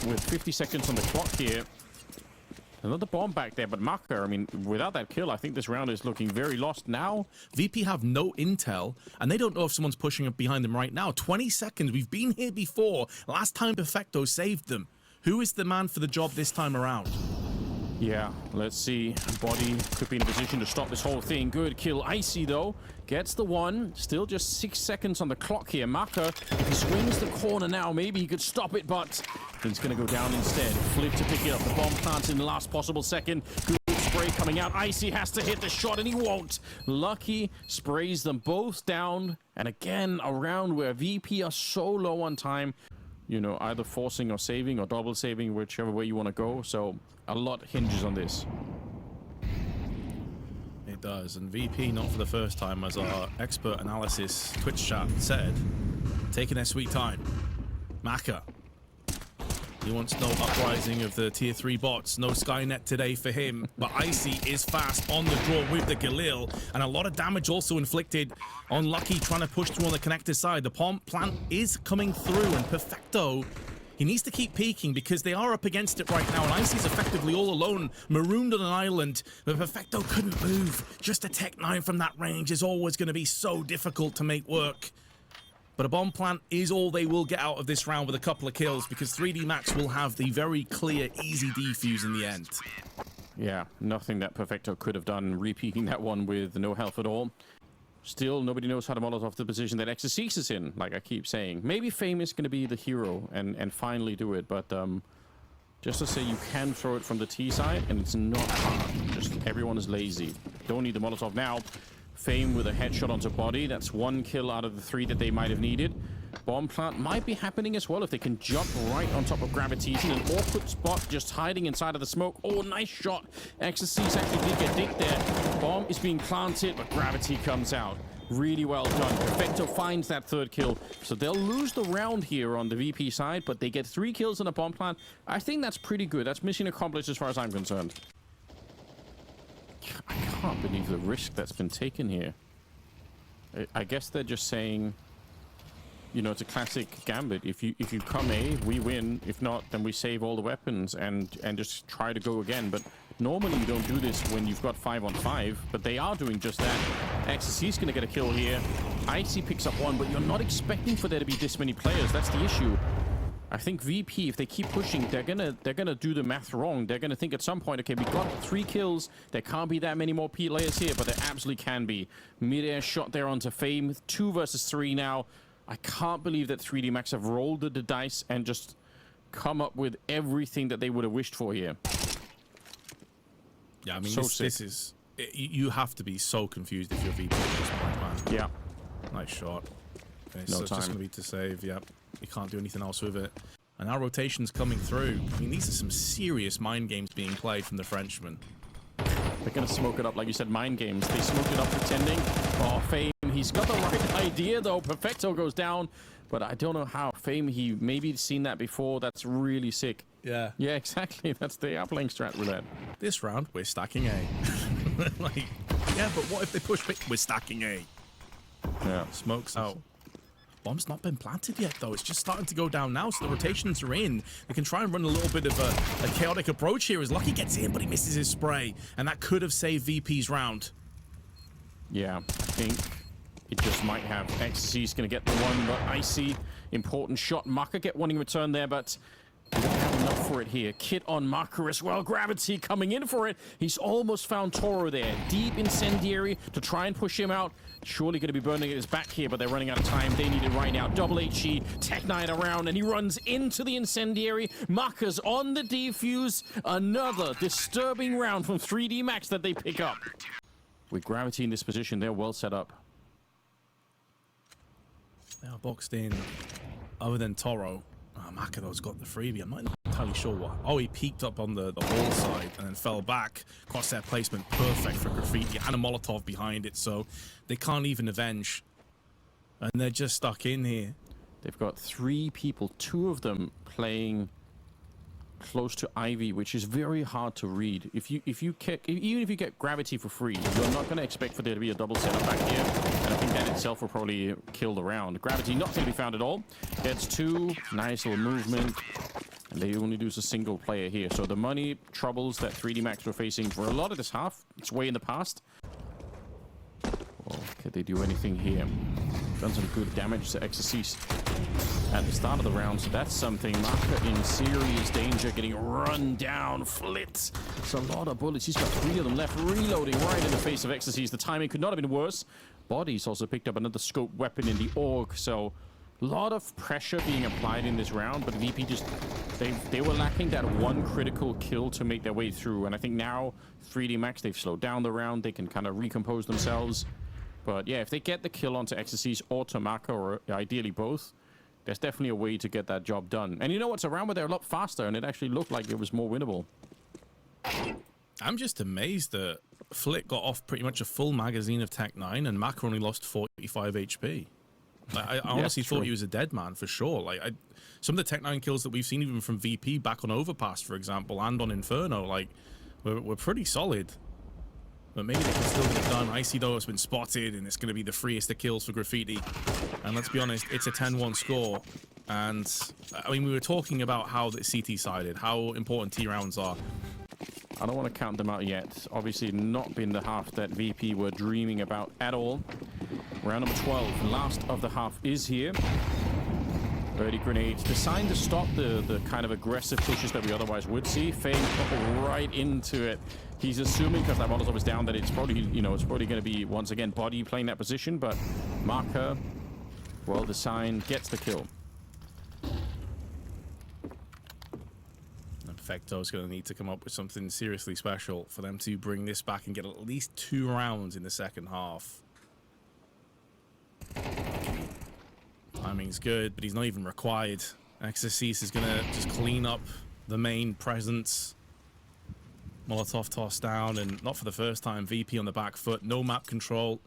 with 50 seconds on the clock here, another bomb back there, but Maka, I mean, without that kill, I think this round is looking very lost now. VP have no intel, and they don't know if someone's pushing up behind them right now. 20 seconds, we've been here before. Last time Perfecto saved them. Who is the man for the job this time around? Yeah, let's see. Body could be in a position to stop this whole thing. Good kill. Icy, though, gets the one. Still just 6 seconds on the clock here. Maka, if he swings the corner now, maybe he could stop it, but it's going to go down instead. Flip to pick it up. The bomb plants in the last possible second. Good spray coming out. Icy has to hit the shot, and he won't. Lucky sprays them both down. And again, a round where VP are so low on time. You know, either forcing or saving or double saving, whichever way you want to go. So a lot hinges on this. It does, and VP not for the first time, as our expert analysis Twitch chat said, taking their sweet time. Maka. He wants no uprising of the tier 3 bots, no Skynet today for him, but Icy is fast on the draw with the Galil, and a lot of damage also inflicted on Lucky trying to push through on the connector side. The bomb plant is coming through, and Perfecto, he needs to keep peeking because they are up against it right now, and Icy's effectively all alone, marooned on an island, but Perfecto couldn't move. Just a Tech 9 from that range is always going to be so difficult to make work. But a bomb plant is all they will get out of this round with a couple of kills, because 3D Max will have the very clear, easy defuse in the end. Yeah, nothing that Perfecto could have done, re-peeking that one with no health at all. Still, nobody knows how to Molotov the position that Exorcise is in, like I keep saying. Maybe Fame is going to be the hero and finally do it, but just to say you can throw it from the T side, and it's not hard. Just everyone is lazy. Don't need the Molotov now. Fame with a headshot onto body. That's 1 kill out of the 3 that they might have needed. Bomb plant might be happening as well if they can jump right on top of Gravity. He's in an awkward spot, just hiding inside of the smoke. Oh, nice shot. Exorcise actually did get dicked there. Bomb is being planted, but Gravity comes out. Really well done. Perfecto finds that 3rd kill. So they'll lose the round here on the VP side, but they get 3 kills on a bomb plant. I think that's pretty good. That's mission accomplished as far as I'm concerned. I can't believe the risk that's been taken here. I guess they're just saying, you know, it's a classic gambit. If you come A, we win. If not, then we save all the weapons and just try to go again. But normally you don't do this when you've got 5 on 5. But they are doing just that. Exorcise going to get a kill here. Icy picks up 1, but you're not expecting for there to be this many players. That's the issue. I think VP, if they keep pushing, they're gonna do the math wrong. They're gonna think at some point, okay, we got 3 kills. There can't be that many more players here, but there absolutely can be. Mid-air shot there onto Fame. 2 versus 3 now. I can't believe that 3D Max have rolled the dice and just come up with everything that they would have wished for here. Yeah, I mean, So this is... You have to be so confused if you're VP at this point, man. Yeah. Nice shot. Okay, No so it's time. just going to be to save, yep. You can't do anything else with it. And our rotation's coming through. I mean, these are some serious mind games being played from the Frenchman. They're going to smoke it up, like you said, mind games. They smoked it up pretending. Oh, Fame, he's got the right idea, though. Perfecto goes down, but I don't know how. Fame, he maybe seen that before. That's really sick. Yeah. Yeah, exactly. They are playing strat roulette. This round, we're stacking A. Like, yeah, but what if they push B? We're stacking A. Yeah. Smoke's out. Bomb's not been planted yet, though. It's just starting to go down now, so the rotations are in. They can try and run a little bit of a chaotic approach here as Lucky gets in, but he misses his spray, and that could have saved VP's round. Yeah, I think it just might have. XC's going to get the one, but Icy, important shot. Maka get one in return there, but they don't have enough for it here. Kit on Maka as well. Gravity coming in for it. He's almost found Toro there. Deep incendiary to try and push him out. Surely going to be burning at his back here, but they're running out of time. They need it right now. Double HE, Tech Knight around, and he runs into the incendiary. Maka's on the defuse. Another disturbing round from 3D Max that they pick up. With Gravity in this position, they're well set up. They are boxed in. Other than Toro, Maka though's got the freebie. I'm not entirely sure what. Oh, he peeked up on the wall side and then fell back. Crosshair placement perfect for Graffiti and a Molotov behind it, so they can't even avenge. And they're just stuck in here. They've got 3 people, 2 of them playing close to Ivy, which is very hard to read. Even if you get Gravity for free, you're not going to expect for there to be a double setup back here, and I think that itself will probably kill the round. Gravity not going to be found at all. Gets 2, nice little movement, and they only lose a single player here. So the money troubles that 3D Max were facing for a lot of this half, it's way in the past. Well, could they do anything here? Done some good damage to XC's at the start of the round, so that's something. Maka in serious danger, getting run down. Flit. It's a lot of bullets. He's got 3 of them left, reloading right in the face of XC's. The timing could not have been worse. Bodies also picked up another scope weapon in the AUG, so a lot of pressure being applied in this round, but VP just, they were lacking that one critical kill to make their way through, and I think now 3D Max, they've slowed down the round, they can kind of recompose themselves. But yeah, if they get the kill onto XC's or to Maka, or ideally both, there's definitely a way to get that job done. And you know what's around where they're a lot faster, and it actually looked like it was more winnable. I'm just amazed that Flick got off pretty much a full magazine of Tech 9, and Maka only lost 45 HP. Like, I honestly thought he was a dead man for sure. Like, some of the Tech 9 kills that we've seen, even from VP back on Overpass, for example, and on Inferno, like, were pretty solid. But maybe they can still get it done. Icy, though, has been spotted, and it's going to be the freest of kills for Graffiti. And let's be honest, it's a 10-1 score. And, I mean, we were talking about how the CT-sided, how important T-rounds are. I don't want to count them out yet. Obviously not been the half that VP were dreaming about at all. Round number 12, last of the half is here. Early grenades designed to stop the kind of aggressive pushes that we otherwise would see. Fame popping right into it. He's assuming, because that Molotov is down, that it's probably, it's probably going to be, once again, Body playing that position, but Marker, well designed, gets the kill. And Perfecto's going to need to come up with something seriously special for them to bring this back and get at least 2 rounds in the second half. Timing's good, but he's not even required. Exorcist is going to just clean up the main presence. Molotov tossed down, and not for the first time, VP on the back foot. No map control.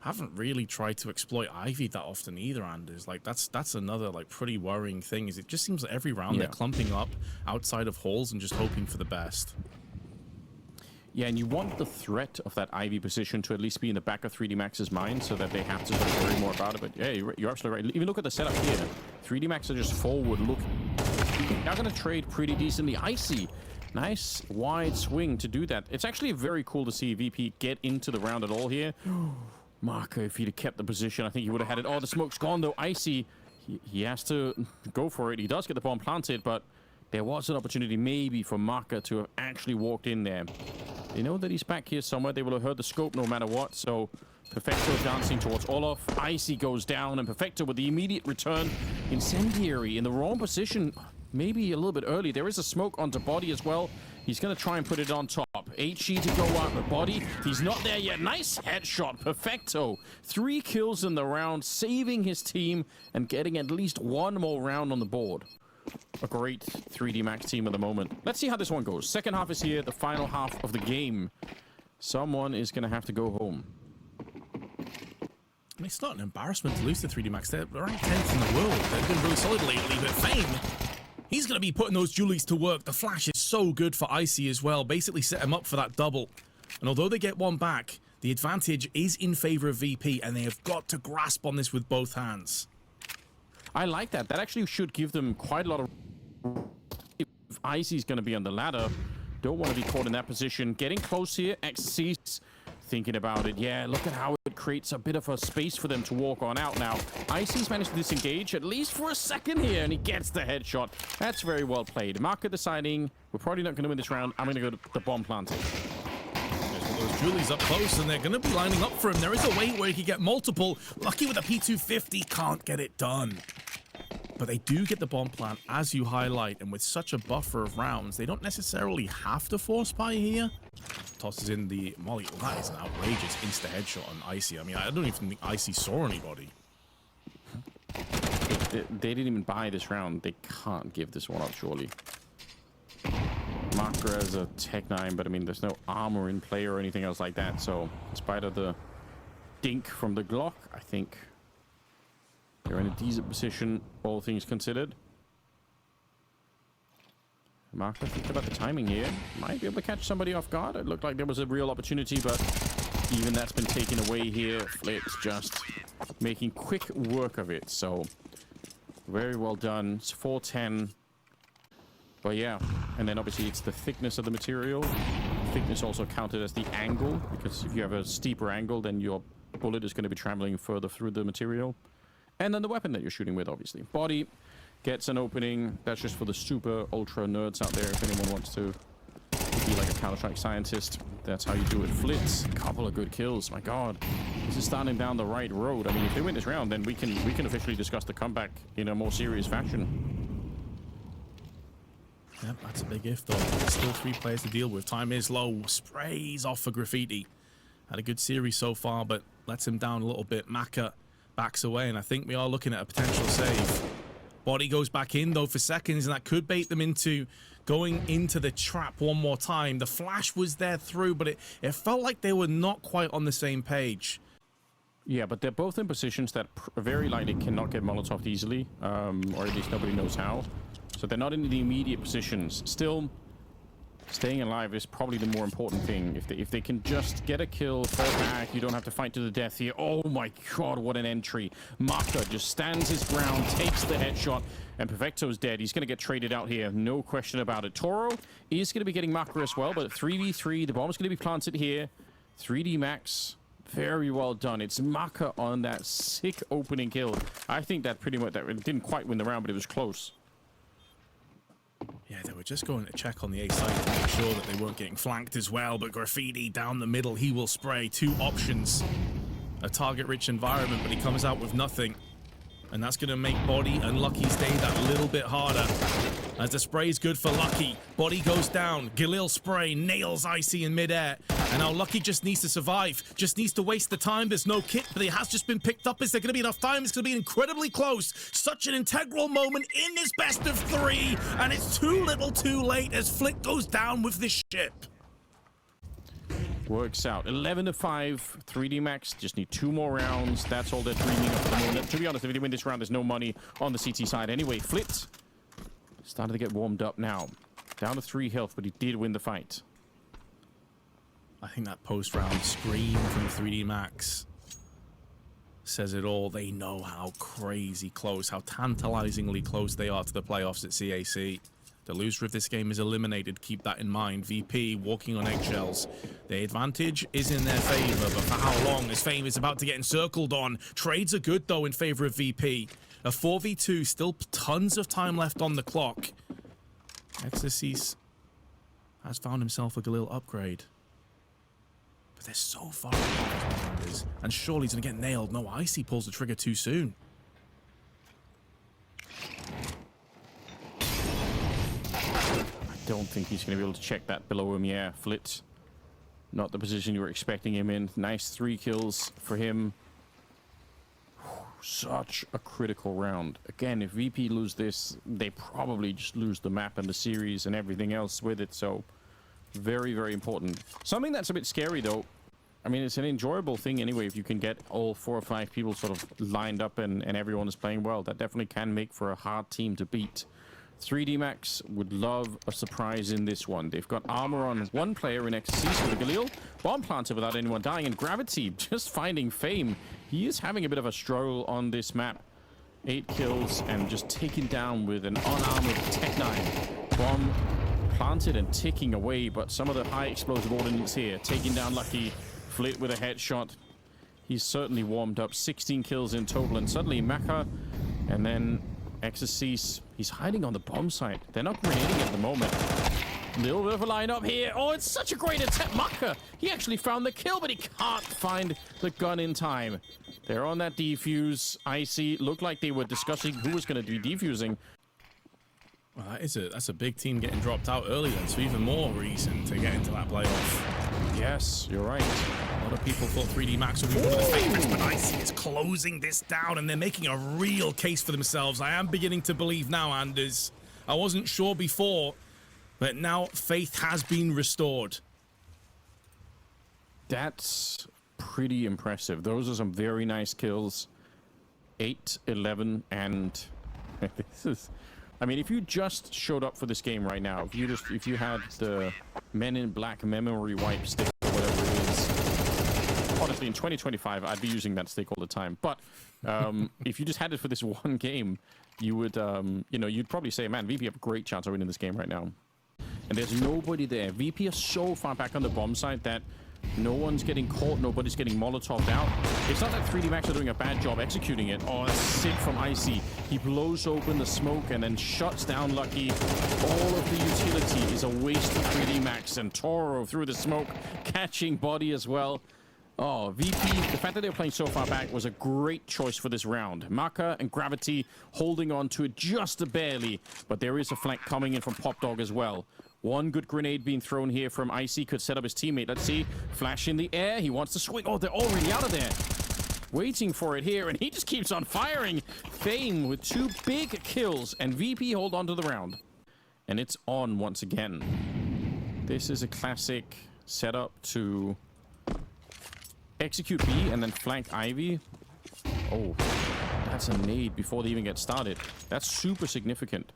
Haven't really tried to exploit Ivy that often either, Anders. Like, that's another, like, pretty worrying thing, is it just seems like every round they're clumping up outside of halls and just hoping for the best. Yeah, and you want the threat of that Ivy position to at least be in the back of 3D Max's mind so that they have to sort of worry more about it. But yeah, you're absolutely right. Even look at the setup here. 3D Max are just forward looking. Now going to trade pretty decently. Icy. Nice wide swing to do that. It's actually very cool to see VP get into the round at all here. Marco, if he'd have kept the position, I think he would have had it. Oh, the smoke's gone though. Icy, he has to go for it. He does get the bomb planted, but there was an opportunity maybe for Marco to have actually walked in there. They know that he's back here somewhere. They will have heard the scope no matter what. So Perfecto dancing towards Olaf. Icy goes down, and Perfecto with the immediate return. Incendiary in the wrong position. Maybe a little bit early. There is a smoke onto Body as well. He's going to try and put it on top. HE to go out the Body. He's not there yet. Nice headshot. Perfecto. 3 kills in the round, saving his team and getting at least 1 more round on the board. A great 3D Max team at the moment. Let's see how this one goes. Second half is here. The final half of the game. Someone is going to have to go home. It's not an embarrassment to lose to 3D Max. They're ranked 10th in the world. They've been really solid lately, but Fame, He's going to be putting those Julies to work. The flash is so good for Icy as well. Basically set him up for that double. And although they get one back, the advantage is in favor of VP, and they have got to grasp on this with both hands. I like that. That actually should give them quite a lot of... If Icy's going to be on the ladder, don't want to be caught in that position. Getting close here, Ecstasy's thinking about it. Yeah, look at how it creates a bit of a space for them to walk on out now. Icy's managed to disengage, at least for a second here, and he gets the headshot. That's very well played. Marker deciding, we're probably not going to win this round. I'm going to go to the bomb planting. Those Julies up close, and they're going to be lining up for him. There is a way where he can get multiple. Lucky with a P250, can't get it done. But they do get the bomb plant, as you highlight, and with such a buffer of rounds, they don't necessarily have to force buy here. Tosses in the molly. Well, that is an outrageous insta-headshot on Icy. I mean, I don't even think Icy saw anybody. They didn't even buy this round. They can't give this one up, surely. Marker as a Tech 9, but I mean, there's no armor in play or anything else like that. So, in spite of the dink from the Glock, I think they're in a decent position, all things considered. Marker, think about the timing here. Might be able to catch somebody off guard. It looked like there was a real opportunity, but even that's been taken away here. Flit's just making quick work of it. So, very well done. It's 4-10. But yeah, and then obviously it's the thickness of the material. Thickness also counted as the angle, because if you have a steeper angle, then your bullet is going to be traveling further through the material. And then the weapon that you're shooting with, obviously. Body gets an opening. That's just for the super ultra nerds out there, if anyone wants to be like a Counter-Strike scientist. That's how you do it. Flits, a couple of good kills. My God, this is starting down the right road. I mean, if they win this round, then we can officially discuss the comeback in a more serious fashion. Yep, that's a big if, though. There's still 3 players to deal with. Time is low. Sprays off for Graffiti. Had a good series so far, but lets him down a little bit. Maka backs away, and I think we are looking at a potential save. Body goes back in, though, for seconds, and that could bait them into going into the trap one more time. The flash was there through, but it felt like they were not quite on the same page. Yeah, but they're both in positions that very likely cannot get Molotov easily, or at least nobody knows how. So they're not in the immediate positions. Still, staying alive is probably the more important thing. If they can just get a kill, fall back, you don't have to fight to the death here. Oh my God, what an entry. Maka just stands his ground, takes the headshot, and Perfecto's dead. He's going to get traded out here, no question about it. Toro is going to be getting Maka as well, but 3v3, the bomb's going to be planted here. 3D Max, very well done. It's Maka on that sick opening kill. I think that pretty much, that didn't quite win the round, but it was close. Yeah, they were just going to check on the A side to make sure that they weren't getting flanked as well, but Graffiti down the middle, he will spray. 2 options. A target-rich environment, but he comes out with nothing. And that's going to make Body and Lucky stay that little bit harder. As the spray is good for Lucky. Body goes down. Galil spray nails Icy in midair. And now Lucky just needs to survive. Just needs to waste the time. There's no kit, but it has just been picked up. Is there going to be enough time? It's going to be incredibly close. Such an integral moment in this best of 3. And it's too little too late as Flick goes down with this ship. Works out. 11-5. 3D Max. Just need 2 more rounds. That's all they're dreaming of at the moment. To be honest, if they win this round, there's no money on the CT side anyway. Flit started to get warmed up now. Down to 3 health, but he did win the fight. I think that post-round scream from 3D Max says it all. They know how crazy close, how tantalizingly close they are to the playoffs at CAC. The loser of this game is eliminated. Keep that in mind. VP walking on eggshells. The advantage is in their favor, but for how long? As Fame is about to get encircled on. Trades are good, though, in favor of VP. A 4v2, still tons of time left on the clock. Exorcist has found himself a Galil upgrade. But they're so far away, and surely he's going to get nailed. No, Icy pulls the trigger too soon. Don't think he's going to be able to check that below him. Yeah, Flit, not the position you were expecting him in. Nice 3 kills for him. Such a critical round. Again, if VP lose this, they probably just lose the map and the series and everything else with it. So very, very important. Something that's a bit scary, though. I mean, it's an enjoyable thing anyway if you can get all 4 or 5 people sort of lined up and everyone is playing well. That definitely can make for a hard team to beat. 3D Max would love a surprise in this one. They've got armor on one player in XCs with a Galil. Bomb planted without anyone dying. And Gravity just finding fame. He is having a bit of a struggle on this map. 8 kills and just taken down with an unarmored Tech 9. Bomb planted and ticking away, but some of the high explosive ordnance here. Taking down Lucky. Flit with a headshot. He's certainly warmed up. 16 kills in total. And suddenly Maka and then Exorcise, he's hiding on the bomb site. They're not grenading at the moment. Little bit of a lineup here. Oh, it's such a great attempt. Maka, he actually found the kill, but he can't find the gun in time. They're on that defuse. Icy looked like they were discussing who was going to be defusing. Well, that's a big team getting dropped out earlier, so even more reason to get into that playoff. Yes, you're right. A lot of people thought 3D Max would be one of the favorites, but Icy is closing this down, and they're making a real case for themselves. I am beginning to believe now, Anders. I wasn't sure before, but now faith has been restored. That's pretty impressive. Those are some very nice kills. 8, 11, and this is... I mean, if you just showed up for this game right now, if you had the Men in Black memory wipe stick, or whatever it is, honestly, in 2025, I'd be using that stick all the time. But if you just had it for this one game, you would, you know, you'd probably say, man, VP have a great chance of winning this game right now. And there's nobody there. VP are so far back on the bomb site that no one's getting caught, nobody's getting Molotoved out. It's not that 3D Max are doing a bad job executing it. Oh, a sip from Icy. He blows open the smoke and then shuts down Lucky. All of the utility is a waste of 3D Max, and Toro through the smoke, catching body as well. Oh, VP, the fact that they were playing so far back was a great choice for this round. Maka and Gravity holding on to it just barely, but there is a flank coming in from Pop Dog as well. One good grenade being thrown here from Icy could set up his teammate. Let's see. Flash in the air. He wants to swing. Oh, they're already out of there. Waiting for it here, and he just keeps on firing. Fame with 2 big kills, and VP hold on to the round. And it's on once again. This is a classic setup to execute B and then flank Ivy. Oh, that's a nade before they even get started. That's super significant.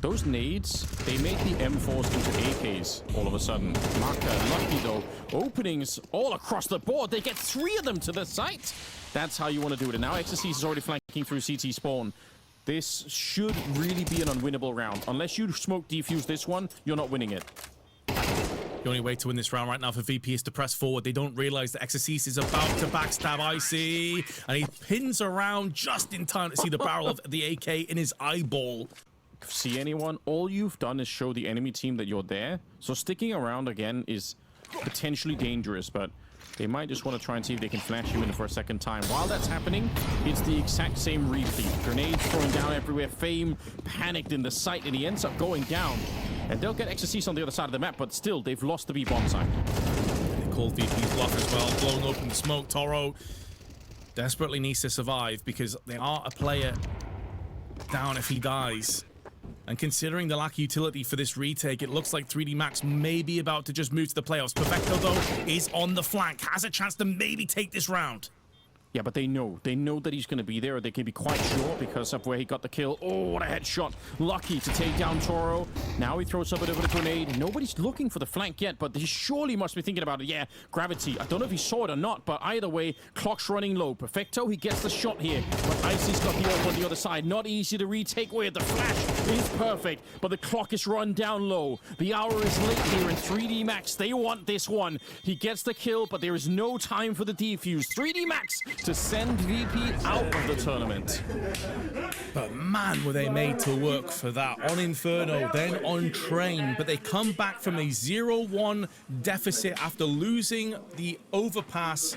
Those nades, they make the M4s into AKs all of a sudden. Maka, Lucky though, openings all across the board. They get 3 of them to the site. That's how you want to do it. And now Exorcise is already flanking through CT spawn. This should really be an unwinnable round. Unless you smoke defuse this one, you're not winning it. The only way to win this round right now for VP is to press forward. They don't realize that Exorcise is about to backstab Icy, and he pins around just in time to see the barrel of the AK in his eyeball. See anyone, all you've done is show the enemy team that you're there. So sticking around again is potentially dangerous, but they might just want to try and see if they can flash you in for a second time. While that's happening, it's the exact same repeat. Grenades throwing down everywhere. Fame panicked in the site, and he ends up going down. And they'll get Exorcise on the other side of the map, but still, they've lost the B bomb site. They called VP's bluff as well. Blown open smoke. Toro desperately needs to survive because they are a player down if he dies. And considering the lack of utility for this retake, it looks like 3D Max may be about to just move to the playoffs. Perfecto, though, is on the flank, has a chance to maybe take this round. Yeah, but they know that he's going to be there, or they can be quite sure because of where he got the kill. Oh, what a headshot. Lucky to take down Toro. Now he throws up a bit of a grenade. Nobody's looking for the flank yet, but he surely must be thinking about it. Yeah, Gravity. I don't know if he saw it or not, but either way, clock's running low. Perfecto, he gets the shot here, but Icy's got the ult on the other side. Not easy to retake. Where the flash is perfect, but the clock is run down low. The hour is late here in 3D Max. They want this one. He gets the kill, but there is no time for the defuse. 3D Max to send VP out of the tournament. But man, were they made to work for that. On Inferno, then on Train. But they come back from a 0-1 deficit after losing the overpass